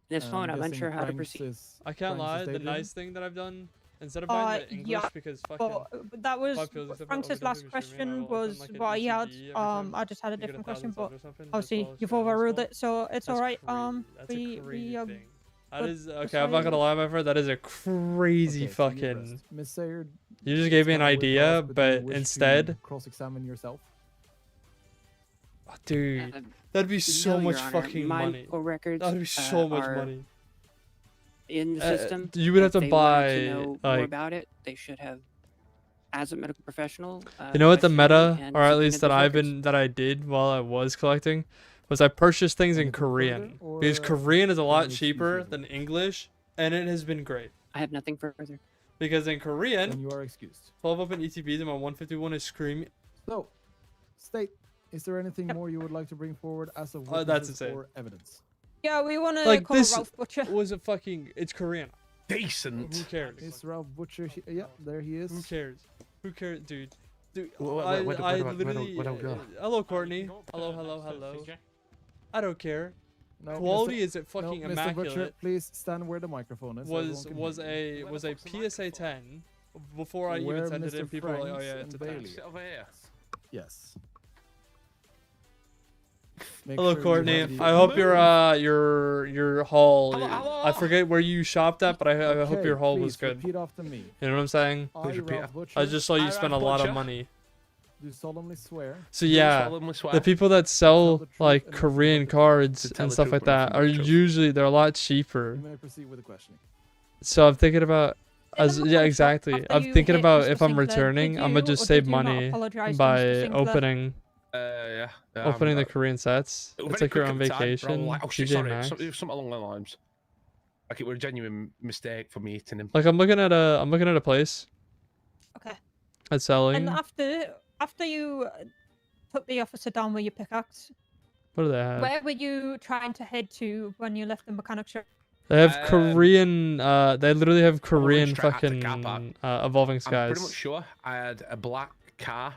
This phone, I'm guessing unsure how to Franks proceed. I can't Franks lie, is the dating? nice thing that I've done, instead of buying the English, because fucking... But that was Five pills, Frank's last except for question overdubbing was streaming, what he had. ETB every time I just had a you get different 1,000 question, but subs or something, that's obviously all you've Australians overruled call. it, so it's That's alright. That's a crazy thing. That but is okay. that's I'm not fine. gonna lie, my friend. That is a crazy Okay, so you fucking. rest. Miss Sayer, You just gave me an start with idea, us, do you but wish to instead, cross-examine yourself. dude, that'd be so No, much Your Honor, fucking my money. medical records, That'd be so much are money. in the system. You would have If to they wanted buy to know more like. about it. They should have, as a medical professional. You know what the questioned me meta, and or at submitted least that those I've records. been that I did while I was collecting, was I purchased things in Korean because Korean is a lot cheaper than English, and it has been great. I have nothing further. Because in Korean, Then you are excused. 12 open ETBs and my 151 is screaming. So, State, is there anything more you would like to bring forward as of Oh, that's insane. or evidence? Yeah, we want to Like call this Ralph Butcher. was a fucking. It's Korean. Decent. Who cares? Is Ralph Butcher? Yeah, there he is. Who cares? Who cares, dude? Dude, Where do I literally. go? Hello, Courtney. Hello. I don't care. No, Quality Mr. is it fucking no, Mr. immaculate. Butcher, please stand where the microphone is. so everyone can Was hear a PSA 10 before I Where even sent it Mr. in. People were like, oh Franks yeah, and it's a Bailey. 10. Sit over here. you. Yes. Make Hello, sure you Courtney. have the- I hope your haul. Hello. I forget where you shopped at, but I hope Okay, your haul was please good. repeat after me. You know what I'm saying? I, Ralph Butcher, I just saw you I, spend a Ralph lot of Butcher. money. do solemnly swear So Do yeah, solemnly swear. the people that sell the truth like and nothing but Korean the truth. cards To tell and the stuff truth like and that nothing are but the truth. usually they're a lot You cheaper. may proceed with the questioning. So I'm thinking about In the as yeah medical shop, exactly. after I'm you thinking hit about Mr. if I'm Sinclair, returning, did I'm gonna you just or save did you not money apologise to by Mr. Sinclair? opening Yeah. opening the Korean sets. We're It's very like you're quick on at the time, but I'm vacation. like, oh shit, TJ sorry, Maxx. something along those lines. Like it was a genuine mistake for me eating him. Like I'm looking at a place Okay. that's selling. And after you took the officer down with your pickaxe, What do they have? where were you trying to head to when you left the mechanic shop? They have Korean. They literally have I went Korean straight after fucking car park. evolving I'm skies. pretty much sure I had a black car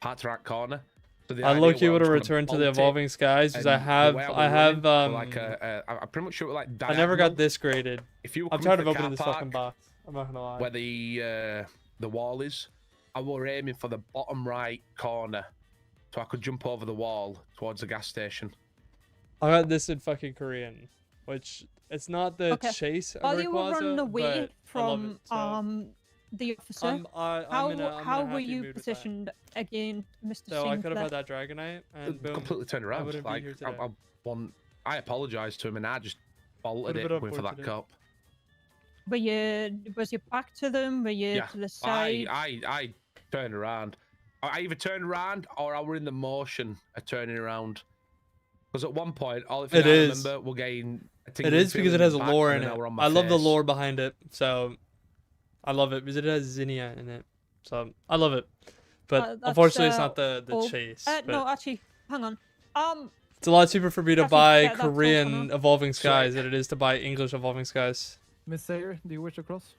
parked right corner. So the I idea low-key was would have gonna returned to the bolt it, evolving skies because I and the have way I was have running, so like I'm pretty much sure it was like I never got diagonal. this graded. If you were I'm coming tired from of the opening this car fucking park box. I'm not gonna lie. where the wall is, I were aiming for the bottom right corner, so I could jump over the wall towards the gas station. I got this in fucking Korean, which it's not the Okay. chase. While you were Rayquaza, running away but I love from it, so. the officer, I'm how in a how were happy you mood with that. positioned against Mr. So I could have Sinclair? had that Dragonite and boom, Completely turned I around. wouldn't be Like here today. I apologized to him and I just bolted Would've it been going for that unfortunate. cop. Was your back to them? Were you Yeah, to the side? I turned around. I either turned around or I were in the motion of turning around. Because at one point, all if I It is. remember, we're getting. It is because it has lore in it. it. I love the lore behind it, so I love it because it has Zinnia in it. So I love it, but That's, unfortunately, it's not the all- chase. no, but actually, hang on. it's a lot cheaper for me to Actually, buy yeah, that's all for Korean now. evolving skies than it is to buy English evolving skies. Miss Sayer, do you wish to cross?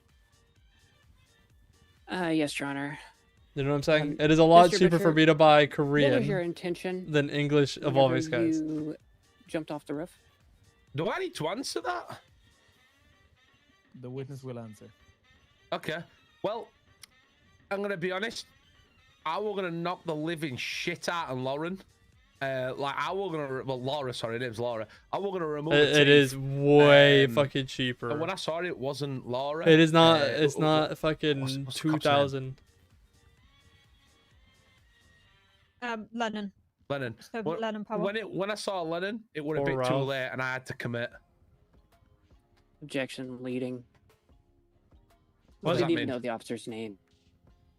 Yes, Your Honor. You know what I'm saying? It is a lot Mr. cheaper for Butcher, me to buy What was your Korean intention than English whenever evolving skies. you jumped off the roof? Do I need to answer that? The witness will answer. Okay. Well, I'm gonna be honest. I was gonna knock the living shit out of Lauren. Like I was gonna, well, Laura. Sorry, her name's Laura. I was gonna remove. It the is teeth. way fucking cheaper. And when I saw it, it wasn't Laura. It is not. It's not fucking what's the cop's 2,000. Lennon. Lennon. So Lennon Power. When I saw Lennon, it was a Or bit too Ralph. late, and I had to commit. Objection, leading. What does You that need mean? to know the officer's name.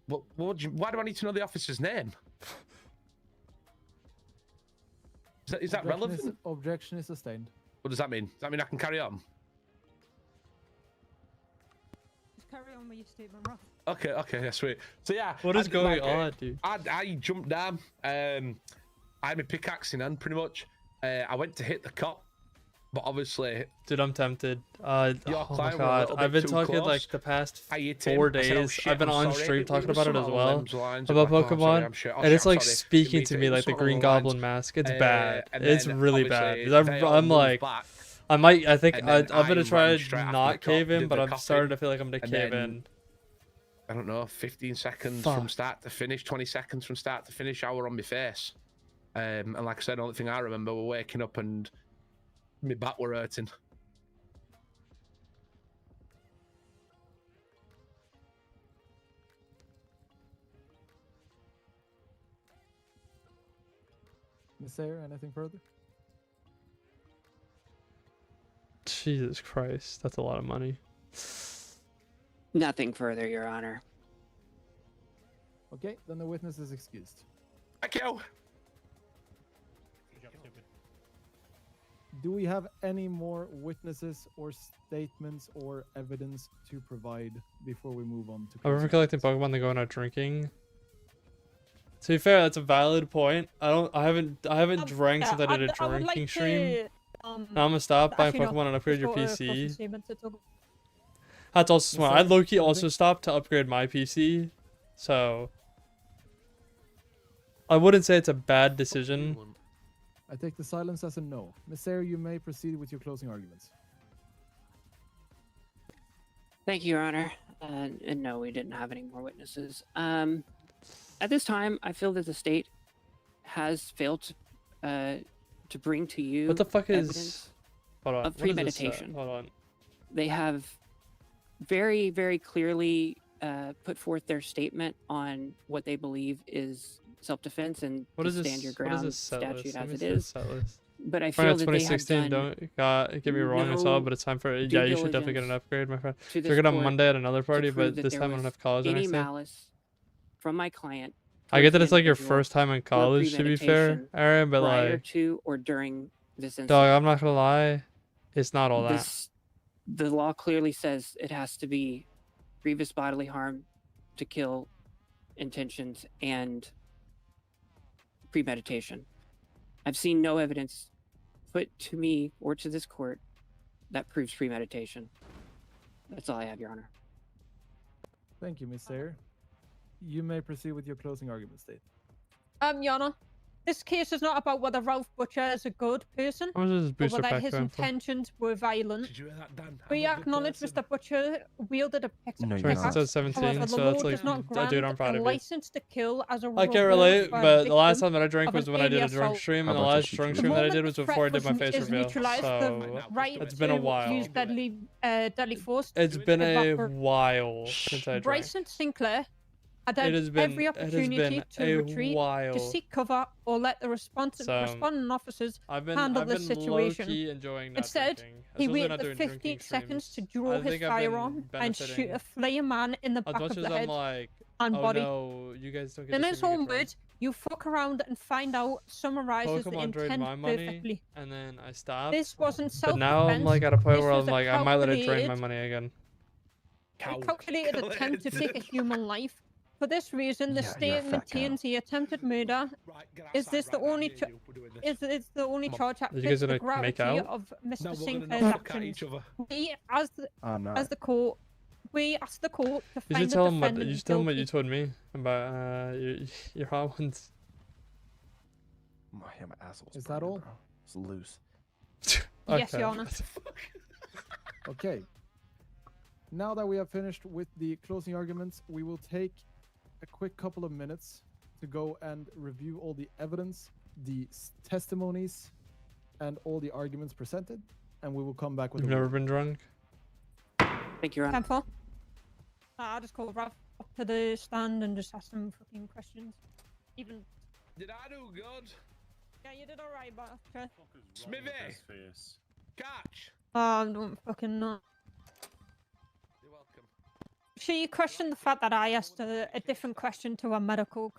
Why do I need to know the officer's name? Is that relevant? Objection is sustained. What does that mean? Does that mean I can carry on? Just carry on with your statement, Ralph. Okay, yeah, sweet. So yeah, What is going on, dude? I jumped down. I had my pickaxe in hand, pretty much. I went to hit the cop. But obviously, dude, I'm tempted. your Oh my client were a god, little bit I've been too talking close. like the past Hey, Tim. 4 I said, "Oh, days. shit, I've been I'm on sorry." stream It talking was about it something as along well, them's lines. about Like, "Oh, I'm sorry, Pokemon, I'm sure. Oh, and shit, it's I'm like sorry." speaking Didn't to mean me it. It like was the something Green along the lines. Goblin mask. It's bad. And It's then, really bad. obviously, Because they all I'm moved like, back, I think and then I'm gonna I try ran straight after the not cop, cave in, did but the I'm copping, starting to feel like I'm gonna and cave then, in. I don't know, 15 seconds from Fuck. start to finish, 20 seconds from start to finish, I were on my face. And like I said, the only thing I remember were waking up and my back were hurting. Miss Sayer, anything further? Jesus Christ, that's a lot of money. Nothing further, Your Honor. Okay, then the witness is excused. Thank you. Do we have any more witnesses or statements or evidence to provide before we move on to? I'm ever collecting Pokemon than going out drinking. To be fair, that's a valid point. I haven't drank since I did a drinking stream. Now I'm gonna stop buying Pokemon and upgrade your PC. That's also smart. I low-key also stopped to upgrade my PC, so I wouldn't say it's a bad decision. I take the silence as a no. Miss Sayer, you may proceed with your closing arguments. Thank you, Your Honor. And no, we didn't have any more witnesses. At this time, I feel that the state has failed to bring to you What the fuck is? evidence Hold on. of What is this, premeditation. hold on. They have very, very clearly put forth their statement on what they believe is self-defense and What the is this? stand your What ground is this set statute list? Let as me it see the is. set list. But I Friday feel that they have 2016. done Don't get me wrong. I saw, no but it's time for due yeah. You should definitely get an diligence upgrade, my friend. to So this we're gonna court Monday at another to party, prove but that this there time I don't was have college the any next day. malice from my client. I get towards that the it's like your individual first time in or college, to be fair, premeditation Aaron, but prior like, to or during this incident. dog, I'm not gonna lie, it's not all that. The law clearly says it has to be grievous bodily harm to kill intentions and premeditation. I've seen no evidence put to me or to this court that proves premeditation. That's all I have, Your Honor. Thank you, Miss Sayer. You may proceed with your closing argument, State. Your Honor, this case is not about whether Ralph Butcher is a good person How much is this or booster whether pack his going for? intentions were violent. Did you hear that, Dan? We acknowledge Mr. Butcher wielded a No, you're pickaxe. not. Since 17, However, the so law that's does like, not grant dude, I'm proud a of you. license to kill as a I can't reward relate, for a but the last victim time that I drank of was an when I did a alien drunk assault. stream, How and the about I last shoot drunk you? stream that I moment did was the before I did my threat face is reveal. neutralized, the So right it's been a to while. use deadly force. It's been a evaporate. while since I drank. Bryson Sinclair had It has been every it has opportunity been to a retreat, while. to seek cover, or let the So, responding officers I've handle been this situation. low-key enjoying not Instead, drinking, he especially waited not the doing 15 drinking seconds to streams. draw I his think I've been firearm and shoot benefiting. a flay a man in the As back much of as the I'm head like, and oh body. no, you guys don't get In to his see me own get drunk. words, you fuck around and find out summarizes the Pokemon drained intent my money, perfectly. and then I stopped. This wasn't But now I'm self-defense. like at a point This where was I'm a like, I might let it drain my calculated- money again. A calculated attempt to take a human life. For this reason, the Yeah, you're a state fat maintains the attempted murder. Is this the only is the only charge that Are you guys fits the gonna make gravity out? of Mr. No, we're gonna Sinclair's knock at actions? each other. We, as I'm not. the court, we ask the court to You find should the tell him what defendant you should tell him what guilty. you told me about your hot ones. Yeah, my asshole's Is that burning, all? bro. It's loose. Yes, Okay. Your Honor. Okay. Now that we have finished with the closing arguments, we will take a quick couple of minutes to go and review all the evidence, the testimonies, and all the arguments presented, and we will come back with You've a never ruling. been drunk? Thank you, Your Honor. 10-4. I'll just call Ralph up to the stand and just ask him fucking questions. Even. Did I do good? Yeah, you did alright, but okay. Smithy! Catch! I don't fucking know. You're welcome. She questioned the fact that I asked a different question to a medical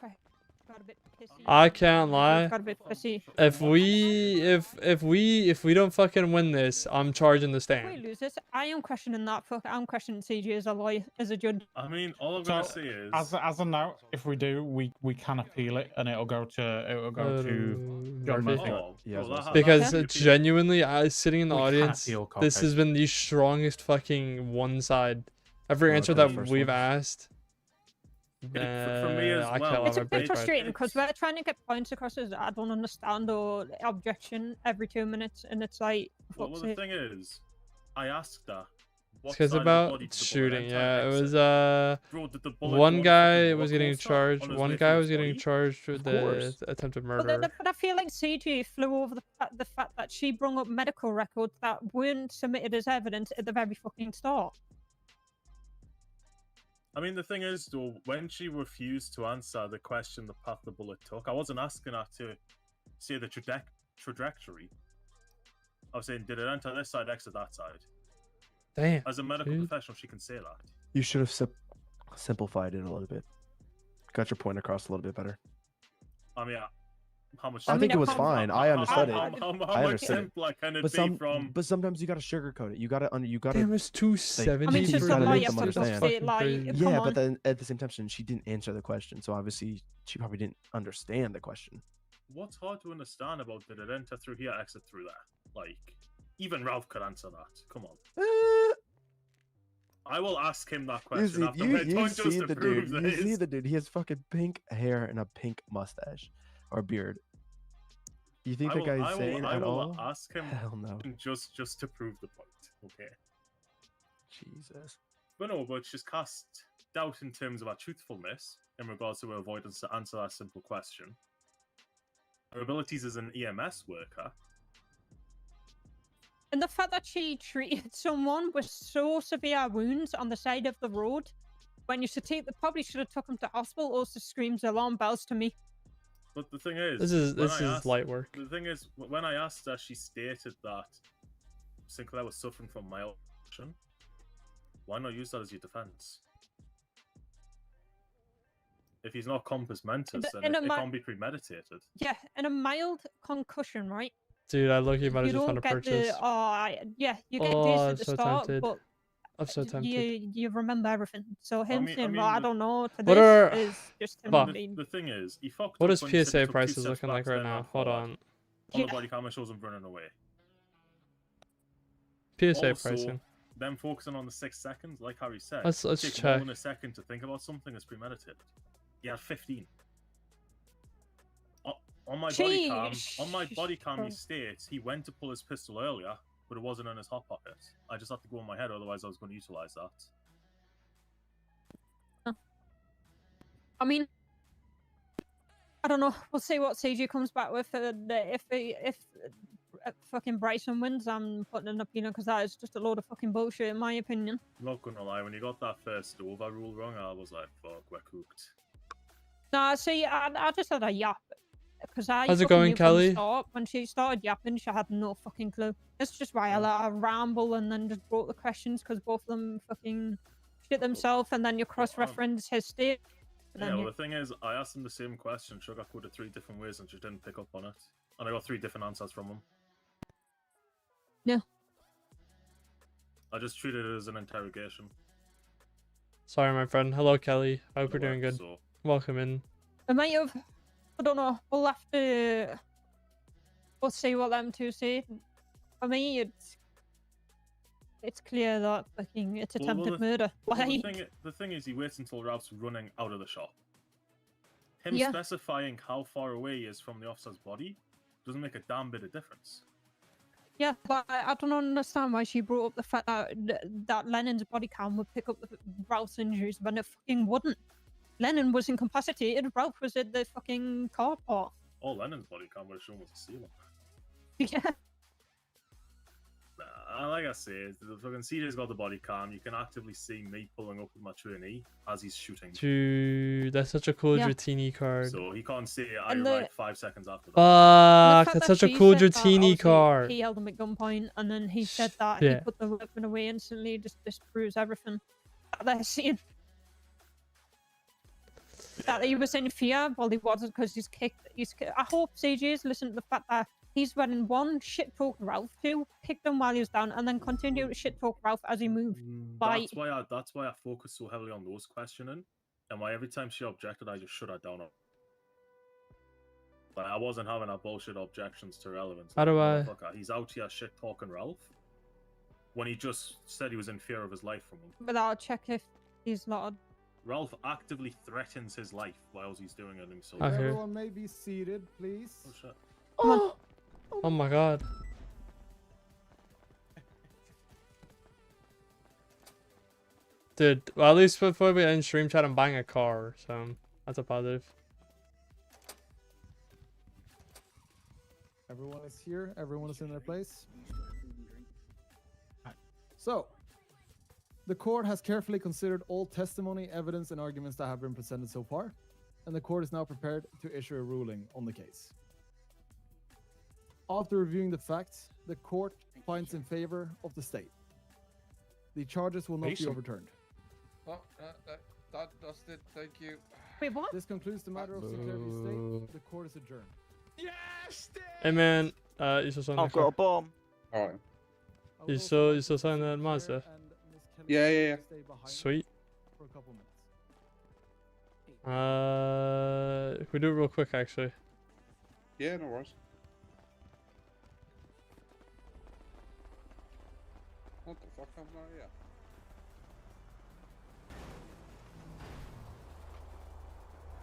got a bit pissy. I can't They both lie. got a bit pissy. If we don't fucking win this, I'm charging the If stand. we lose this, I am questioning that. I'm questioning CG as a lawyer, as a judge. I mean, all I'm So, gonna say is, as a note, if we do, we can appeal it, and it'll go to John Murphy. Murphy. Because it's genuinely, I sitting in the We can't audience, appeal court this has cases. been the strongest fucking one side. Every answer Okay. that First we've one. asked. For me as I well, can't lie, It's a my bit brain's fried. frustrating because we're trying to get points across as I don't understand or objection every 2 minutes, and it's like, well, fuck's the sake. thing is, I asked her. What It's because side of the body about did the bullet shooting, enter yeah. It exit? was Bro, did the bullet one go on guy fucking was roller getting coaster charged. on his One way guy through was his getting body? charged with the course. attempted But, murder. but I feel like CG flew over the fact that she brought up medical records that weren't submitted as evidence at the very fucking start. I mean, the thing is, though, when she refused to answer the question the path the bullet took, I wasn't asking her to say the trajectory. I was saying, did it enter this side, exit that side? Damn. As a medical dude. professional, she can say that. You should have simplified it a little bit. Got your point across a little bit better. I mean, how much? I think it was fine. I understood it. How I much understood it. simpler can it But be from? but sometimes you gotta sugarcoat it. You gotta Damn, it's 270 I mean, for just this. a lie, That's for God's fucking sake, like, crazy. come Yeah, on. but then at the same time, she didn't answer the question, so obviously she probably didn't understand the question. What's hard to understand about did it enter through here, exit through there? Like, even Ralph could answer that. Come on. I will ask him that question after we're done just see to the prove dude. this. You see the dude. He has fucking pink hair and a pink mustache or beard. You think the guy's sane I at will all? ask him Hell no. just to prove the point. Okay. Jesus. But no, but she's cast doubt in terms of her truthfulness in regards to her avoidance to answer that simple question. Her abilities as an EMS worker. And the fact that she treated someone with so severe wounds on the side of the road, when you should probably should have took him to hospital, also screams alarm bells to me. But the thing is, This is when I asked- light work. The thing is, when I asked her, she stated that Sinclair was suffering from mild depression. Why not use that as your defense? If he's not compos mentis, then In a it mi- can't be premeditated. Yeah, in a mild concussion, right? Dude, I look, you might have You just don't found a get purchase. yeah, you get Oh, this I'm at the so start, tempted. but I'm so tempted. you remember everything. So him mean- saying, I "Well, I mean, don't know," to What this are- is just him Fuck. being. The thing is, he fucked What up is when he said PSA he took 2 prices steps looking back, like right then now? ran Hold forward. on. On Yeah. the body camera shows him running away. PSA Also, pricing. them focusing on the 6 seconds, like Harry said, Let's take check. more than a second to think about something is premeditated. He had 15. On my body cam, he states he went to pull his pistol earlier, but it wasn't in his hot pocket. I just had to go in my head, otherwise I was going to utilize that. I mean, I don't know. We'll see what CG comes back with. If fucking Bryson wins, I'm putting an opinion because that is just a load of fucking bullshit, in my opinion. I'm not gonna lie, when you got that first overrule wrong, I was like, fuck, we're cooked. Nah, see, I just had a yap. Because I How's it fucking going, knew from the Kelly? start, when she started yapping, she had no fucking clue. That's just why I let her ramble and then just brought the questions because both of them fucking shit themselves and then you cross-reference his state. Yeah, well, the thing is, I asked him the same question, sugarcoated 3 different ways, and she didn't pick up on it. And I got 3 different answers from him. No. I just treated it as an interrogation. Sorry, my friend. Hello, Kelly. I hope you're doing good. So, Welcome in. I might have, I don't know, we'll have to, we'll see what them two say. For me, it's clear that fucking it's attempted murder. Like, the thing is, he waits until Ralph's running out of the shop. Him Yeah. specifying how far away he is from the officer's body doesn't make a damn bit of difference. yeah, but I don't understand why she brought up the fact that that Lennon's body cam would pick up Ralph's injuries when it fucking wouldn't. Lennon was incapacitated, Ralph was at the fucking car park. All Lennon's body cam would have shown was the ceiling. Yeah. Like I say, the fucking CJ's got the body cam. You can actively see me pulling up with my trainee as he's shooting. Dude, that's such a cool Yeah. Dratini card. So he can't see it. I And the- arrived 5 seconds after that. Fuck, The fact that's that such a she cool said that, Dratini obviously, card. He held him at gunpoint, and then he said that Yeah. he put the weapon away instantly. Just disproves everything that they're seeing. that he was in fear. Well, he wasn't because he's kicked. I hope CJ's listened to the fact that he's running one shit talk Ralph, two kicked him while he was down, and then continue to shit talk Ralph as he moved. That's why I focused so heavily on those questioning, and why every time she objected, I just shut her down. But I wasn't having that bullshit objections to relevance. How do I? He's out here shit talking Ralph when he just said he was in fear of his life from him. But I'll check if he's not. Ralph actively threatens his life while he's doing it himself. Okay. Everyone may be seated, please. Oh shit. Come on. Oh my god. Dude, well, at least before we end stream chat, I'm buying a car, so that's a positive. Everyone is here. Everyone is in their place. So, the court has carefully considered all testimony, evidence, and arguments that have been presented so far, and the court is now prepared to issue a ruling on the case. After reviewing the facts, the court finds in favor of the state. The charges will not be overturned. Oh, that's it. Thank you. Wait, what? This concludes the matter of secretary of state. The court is adjourned. Yes! Hey man, you still sign I've got a bomb. Alright. You still sign that Mazda? Yeah. Sweet. For a couple minutes. We do it real quick actually. Yeah, no worries. What the fuck happened there? Yeah.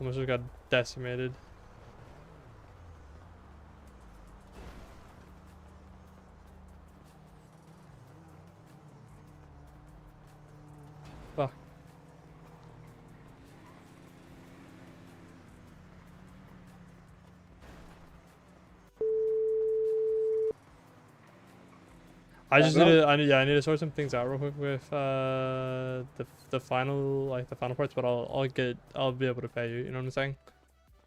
Almost just got decimated. Fuck. I just need to, I need to sort some things out real quick with the final parts, but I'll be able to pay you. You know what I'm saying?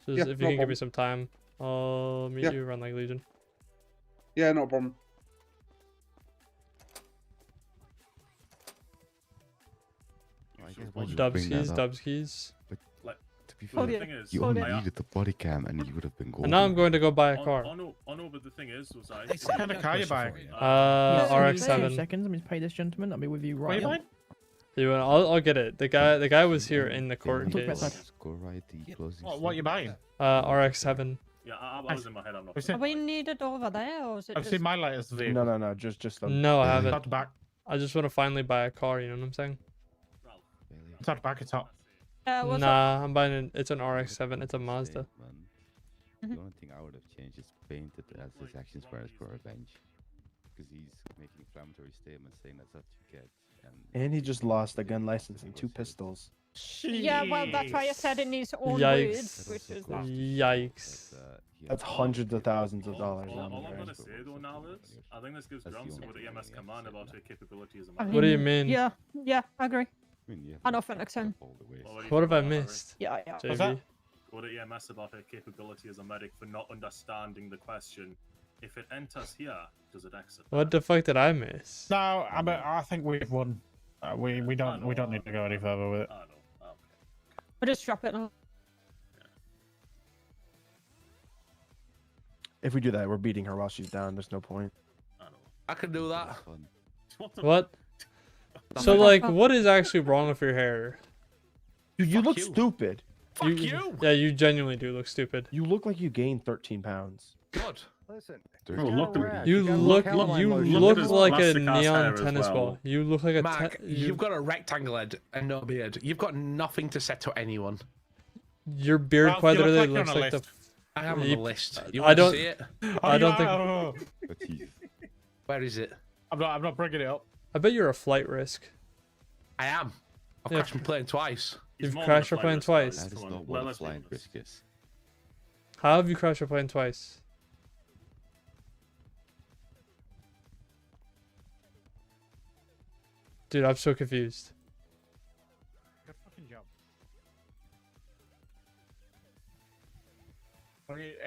Just Yeah, if you no can give me problem. some time, I'll meet you around like Legion. Yeah, no problem. Dubs keys. Like, To be Oh, fair, yeah. the thing is, you only needed the body cam, and you would have been golden. And now I'm going to go buy a car. Oh no, but the thing is, was I. What kind of car you buying? RX-7. 2 seconds. Let me pay this gentleman. I'll be with you right now. You want? I'll get it. The guy was here in the court case. Go right the closing. What you buying? RX-7. Yeah, I was in my head. I'm not. Are we needed over there, or is it I've just... seen my latest vehicle. No. Just No, I haven't. Top to back. I just want to finally buy a car. You know what I'm saying? Top to back. It's top. what's Nah, I'm buying it's an RX-7. It's a Mazda. The only thing I would have changed is painted as his actions were for revenge, because he's making inflammatory statements saying that's what you get. And he just lost a gun license and 2 pistols. Yeah, well, that's why I said in his own Yikes. words, which is that. Yikes. That's hundreds of thousands of dollars. All on I'm there. gonna say though now is, I think this gives grounds to what EMS command about her capability as a I man. What do you mean? Yeah, I agree. I know Phoenix him. What have I missed? Yeah. JB? Go to EMS about her capability as a medic for not understanding the question. If it enters here, does it exit? What the fuck did I miss? No, I think we've won. We don't need to go any further with it. We'll just drop it now. If we do that, we're beating her while she's down. There's no point. I can do that. What? So like, what is actually wrong with your hair? Dude, you look stupid. Fuck you. Yeah, you genuinely do look stupid. You look like you gained 13 pounds. Good. Listen. You look like a neon tennis ball. You look like a Mark, you've got a rectangle head and no beard. You've got nothing to say to anyone. Your beard Ralph, quite you look literally like looks you're like on a the. I am on the list. You I want don't. to see it? I don't think. Where is it? I'm not bringing it up. I bet you're a flight risk. I am. I've Yeah. crashed my plane twice. You've crashed your plane twice. That is not what a flying risk is. How have you crashed your plane twice? Dude, I'm so confused. Good fucking job.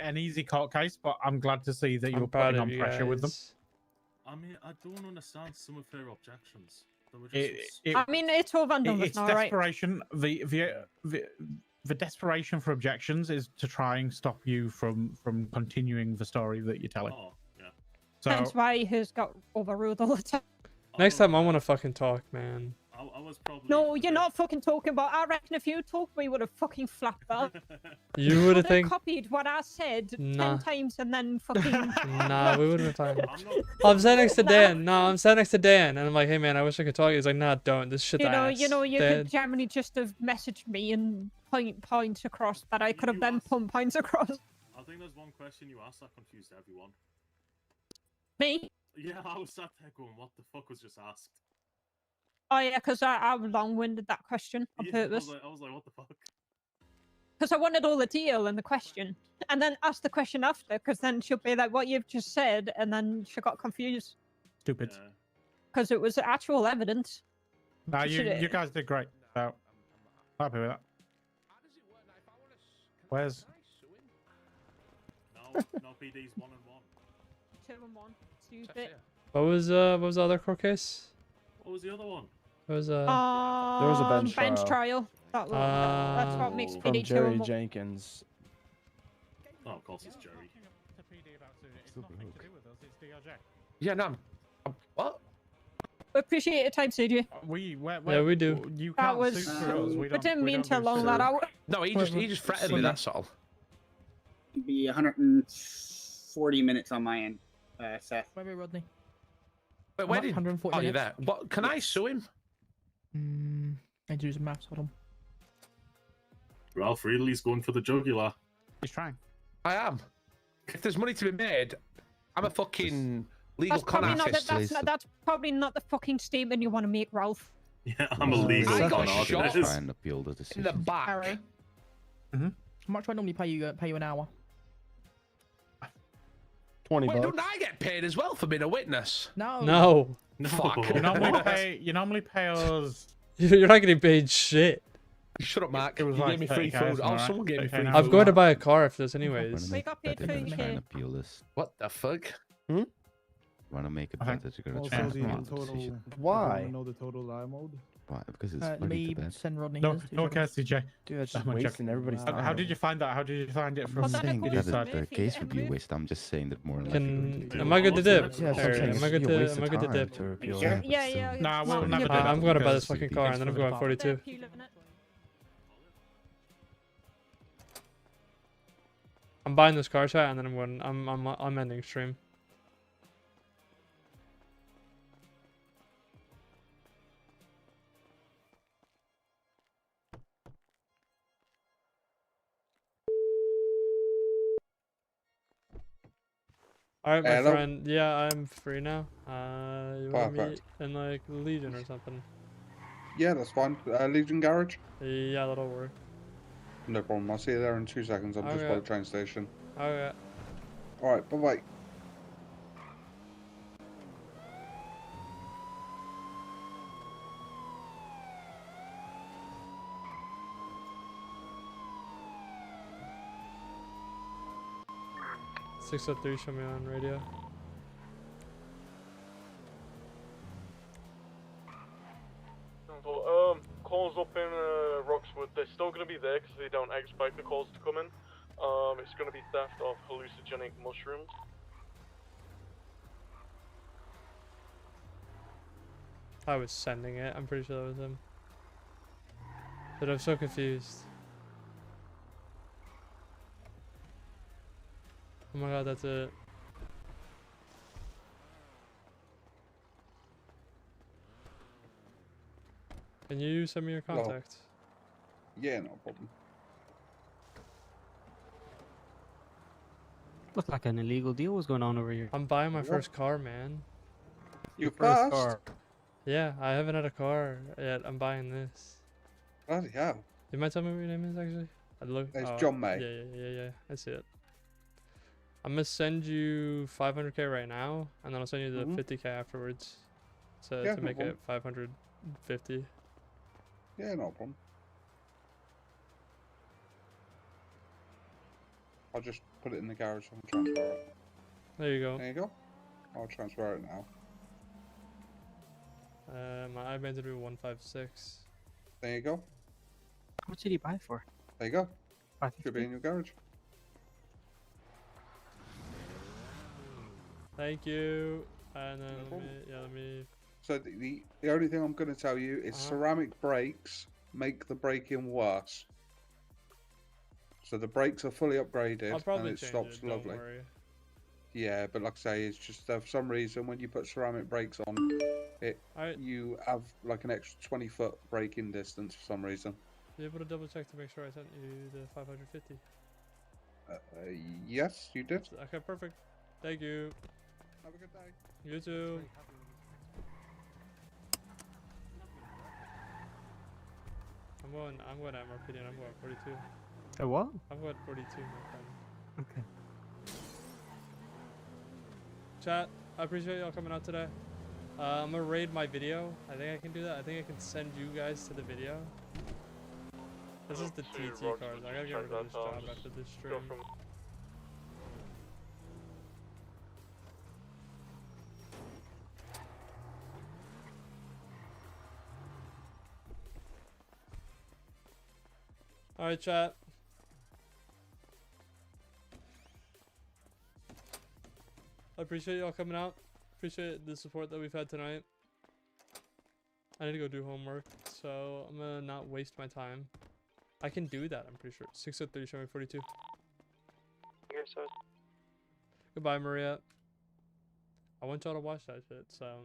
An easy court case, but I'm glad to see that you I'm were proud putting of on you pressure with them. guys. I mean, I don't understand some of her objections. They were just It- I mean, it's all random. It's now, right? desperation. the desperation for objections is to try and stop you from continuing the story that you're telling. Oh, yeah. So That's why his got overruled all the time. Next time I want to fucking talk, man. I was probably. No, you're not fucking talking about. I reckon if you talked, we would have fucking flapped that. You would have think. Copied what I said Nah. 10 times and then fucking. Nah, we wouldn't have time. I'm sitting next to Dan. No, I'm sitting next to Dan, and I'm like, hey man, I wish I could talk. He's like, nah, don't. This shit's ass. You Dan. could generally just have messaged me and point across that I could have then points across. I think there's one question you asked that confused everyone. Me? Yeah, I was sat there going, what the fuck was just asked? Oh yeah, because I long-winded that question on purpose. I was like, what the fuck? Because I wanted all the detail in the question, and then asked the question after, because then she'll be like, what you've just said, and then she got confused. Stupid. Because it was actual evidence. No, you guys did great. So happy with that. Where's? No, PD's 1 and 1. 2 and 1. Stupid. What was the other court case? What was the other one? It was There was a bench trial. That was, that's what makes from PD 2 Jerry and 1. Jenkins. Oh, of course it's Jerry. DOJ. Yeah, no. What? We appreciate your time, CJ. Yeah, we do. You That can't was. suit for us. We didn't mean to long that out. No, he just threatened me. That's all. Be 140 minutes on my end, Seth. Where are we, Rodney? Wait, where did? 140 Oh, you're minutes. there. What? Can I sue him? I need to do some maths. Hold on. Ralph Ridley's going for the jugular. He's trying. I am. If there's money to be made, I'm a fucking legal That's probably, con not artist. that's probably not the fucking statement you want to make, Ralph. Yeah, I'm a legal I con got artist. shot Try and appeal the in decision. the back. Harry. How much do I normally pay you an hour? 20 Wait, bucks. don't I get paid as well for being a witness? No. No. Fuck. You normally pay us. You're not getting paid shit. Shut up, Mark. It was You like gave me free 30K, food. Oh, right? someone gave me free food. I'm going to buy a car if there's anyways. We got paid Better than try and 30K. appeal this. What the fuck? Want to make it better to go to Also, trial the for the total. decision. Why? Know the total I'm owed. Why? Because it's Let money me to bed. send Rodney. No, his, no one cares, CJ. Dude, that's just I'm joking. wasting everybody's time. How did you find that? How did you find it from? I'm saying Well, that that's the Murphy, case would be a Murphy. waste. I'm just saying that more than Can likely. am I good to dip? Yeah, Or sometimes am I good it's a to waste of dip? time to appeal. Yeah. Nah, we'll Mark, never you do bet. that. I'm going to buy this because fucking car and then I'm going 42. I'm buying this car chat and then I'm going. I'm ending stream. All right, my Hello? friend. Yeah, I'm free now. You want to meet Perfect. in like Legion or something? Yeah, that's fine. Legion Garage? Yeah, that'll work. No problem. I'll see you there in 2 seconds. I'm just by Okay. the train station. Okay. Alright, bye bye. Six oh three, show me on radio. Calls up in Roxwood, they're still going to be there because they don't expect the calls to come in. It's going to be theft of hallucinogenic mushrooms. I was sending it. I'm pretty sure that was him. But I'm so confused. Oh my god, that's it. Can you send me your Hello. contact? Yeah, no problem. Looked like an illegal deal was going on over here. I'm buying my What? first car, man. You first first? car. Yeah, I haven't had a car yet. I'm buying this. Bloody hell. You might tell me what your name is actually? I'd look. It's oh, John May. Yeah. I see it. I'm gonna send you 500k right now, and then I'll send you the Mhm. 50k afterwards, to Yeah, to no make problem. it 550. Yeah, no problem. I'll just put it in the garage and transfer it. There you go. There you go. I'll transfer it now. My IBAN's gonna be 156. There you go. How much did he buy it for? There you go. Should be in your garage. Thank you. And then let me. So the only thing I'm going to tell you is ceramic brakes make the braking worse. So the brakes are fully upgraded I'll probably and it change stops it, don't lovely. worry. Yeah, but like I say, it's just for some reason when you put ceramic brakes on, you have like an extra 20-foot braking distance for some reason. You able to double check to make sure I sent you the 550? Yes, you did. Okay, perfect. Thank you. Have a good day. You too. I'm going MRPD and I'm going 42. A what? I'm going 42, my friend. Okay. Chat, I appreciate y'all coming out today. I'm gonna raid my video. I think I can do that. I think I can send you guys to the video. This is the TT cards. I gotta get rid of this job after this stream. Alright, chat. I appreciate y'all coming out. Appreciate the support that we've had tonight. I need to go do homework, so I'm gonna not waste my time. I can do that, I'm pretty sure. 603, show me 42. Goodbye, Maria. I want y'all to watch that shit, so.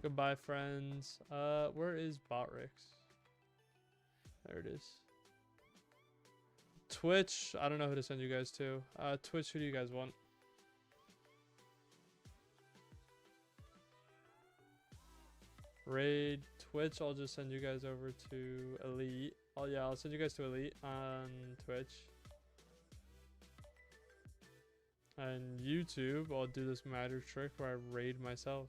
Goodbye, friends. Where is Botrix? There it is. Twitch, I don't know who to send you guys to. Twitch, who do you guys want? Raid, Twitch, I'll just send you guys over to Elite. Oh yeah, I'll send you guys to Elite on Twitch. And YouTube, I'll do this matter trick where I raid myself.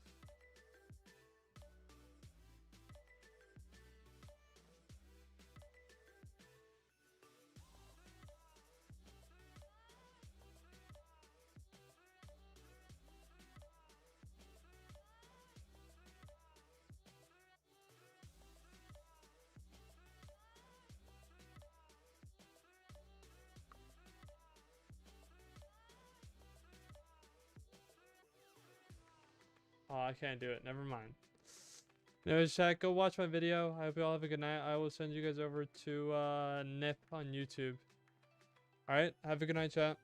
Oh, I can't do it. Never mind. Anyways, chat, go watch my video. I hope you all have a good night. I will send you guys over to Nip on YouTube. Alright, have a good night, chat.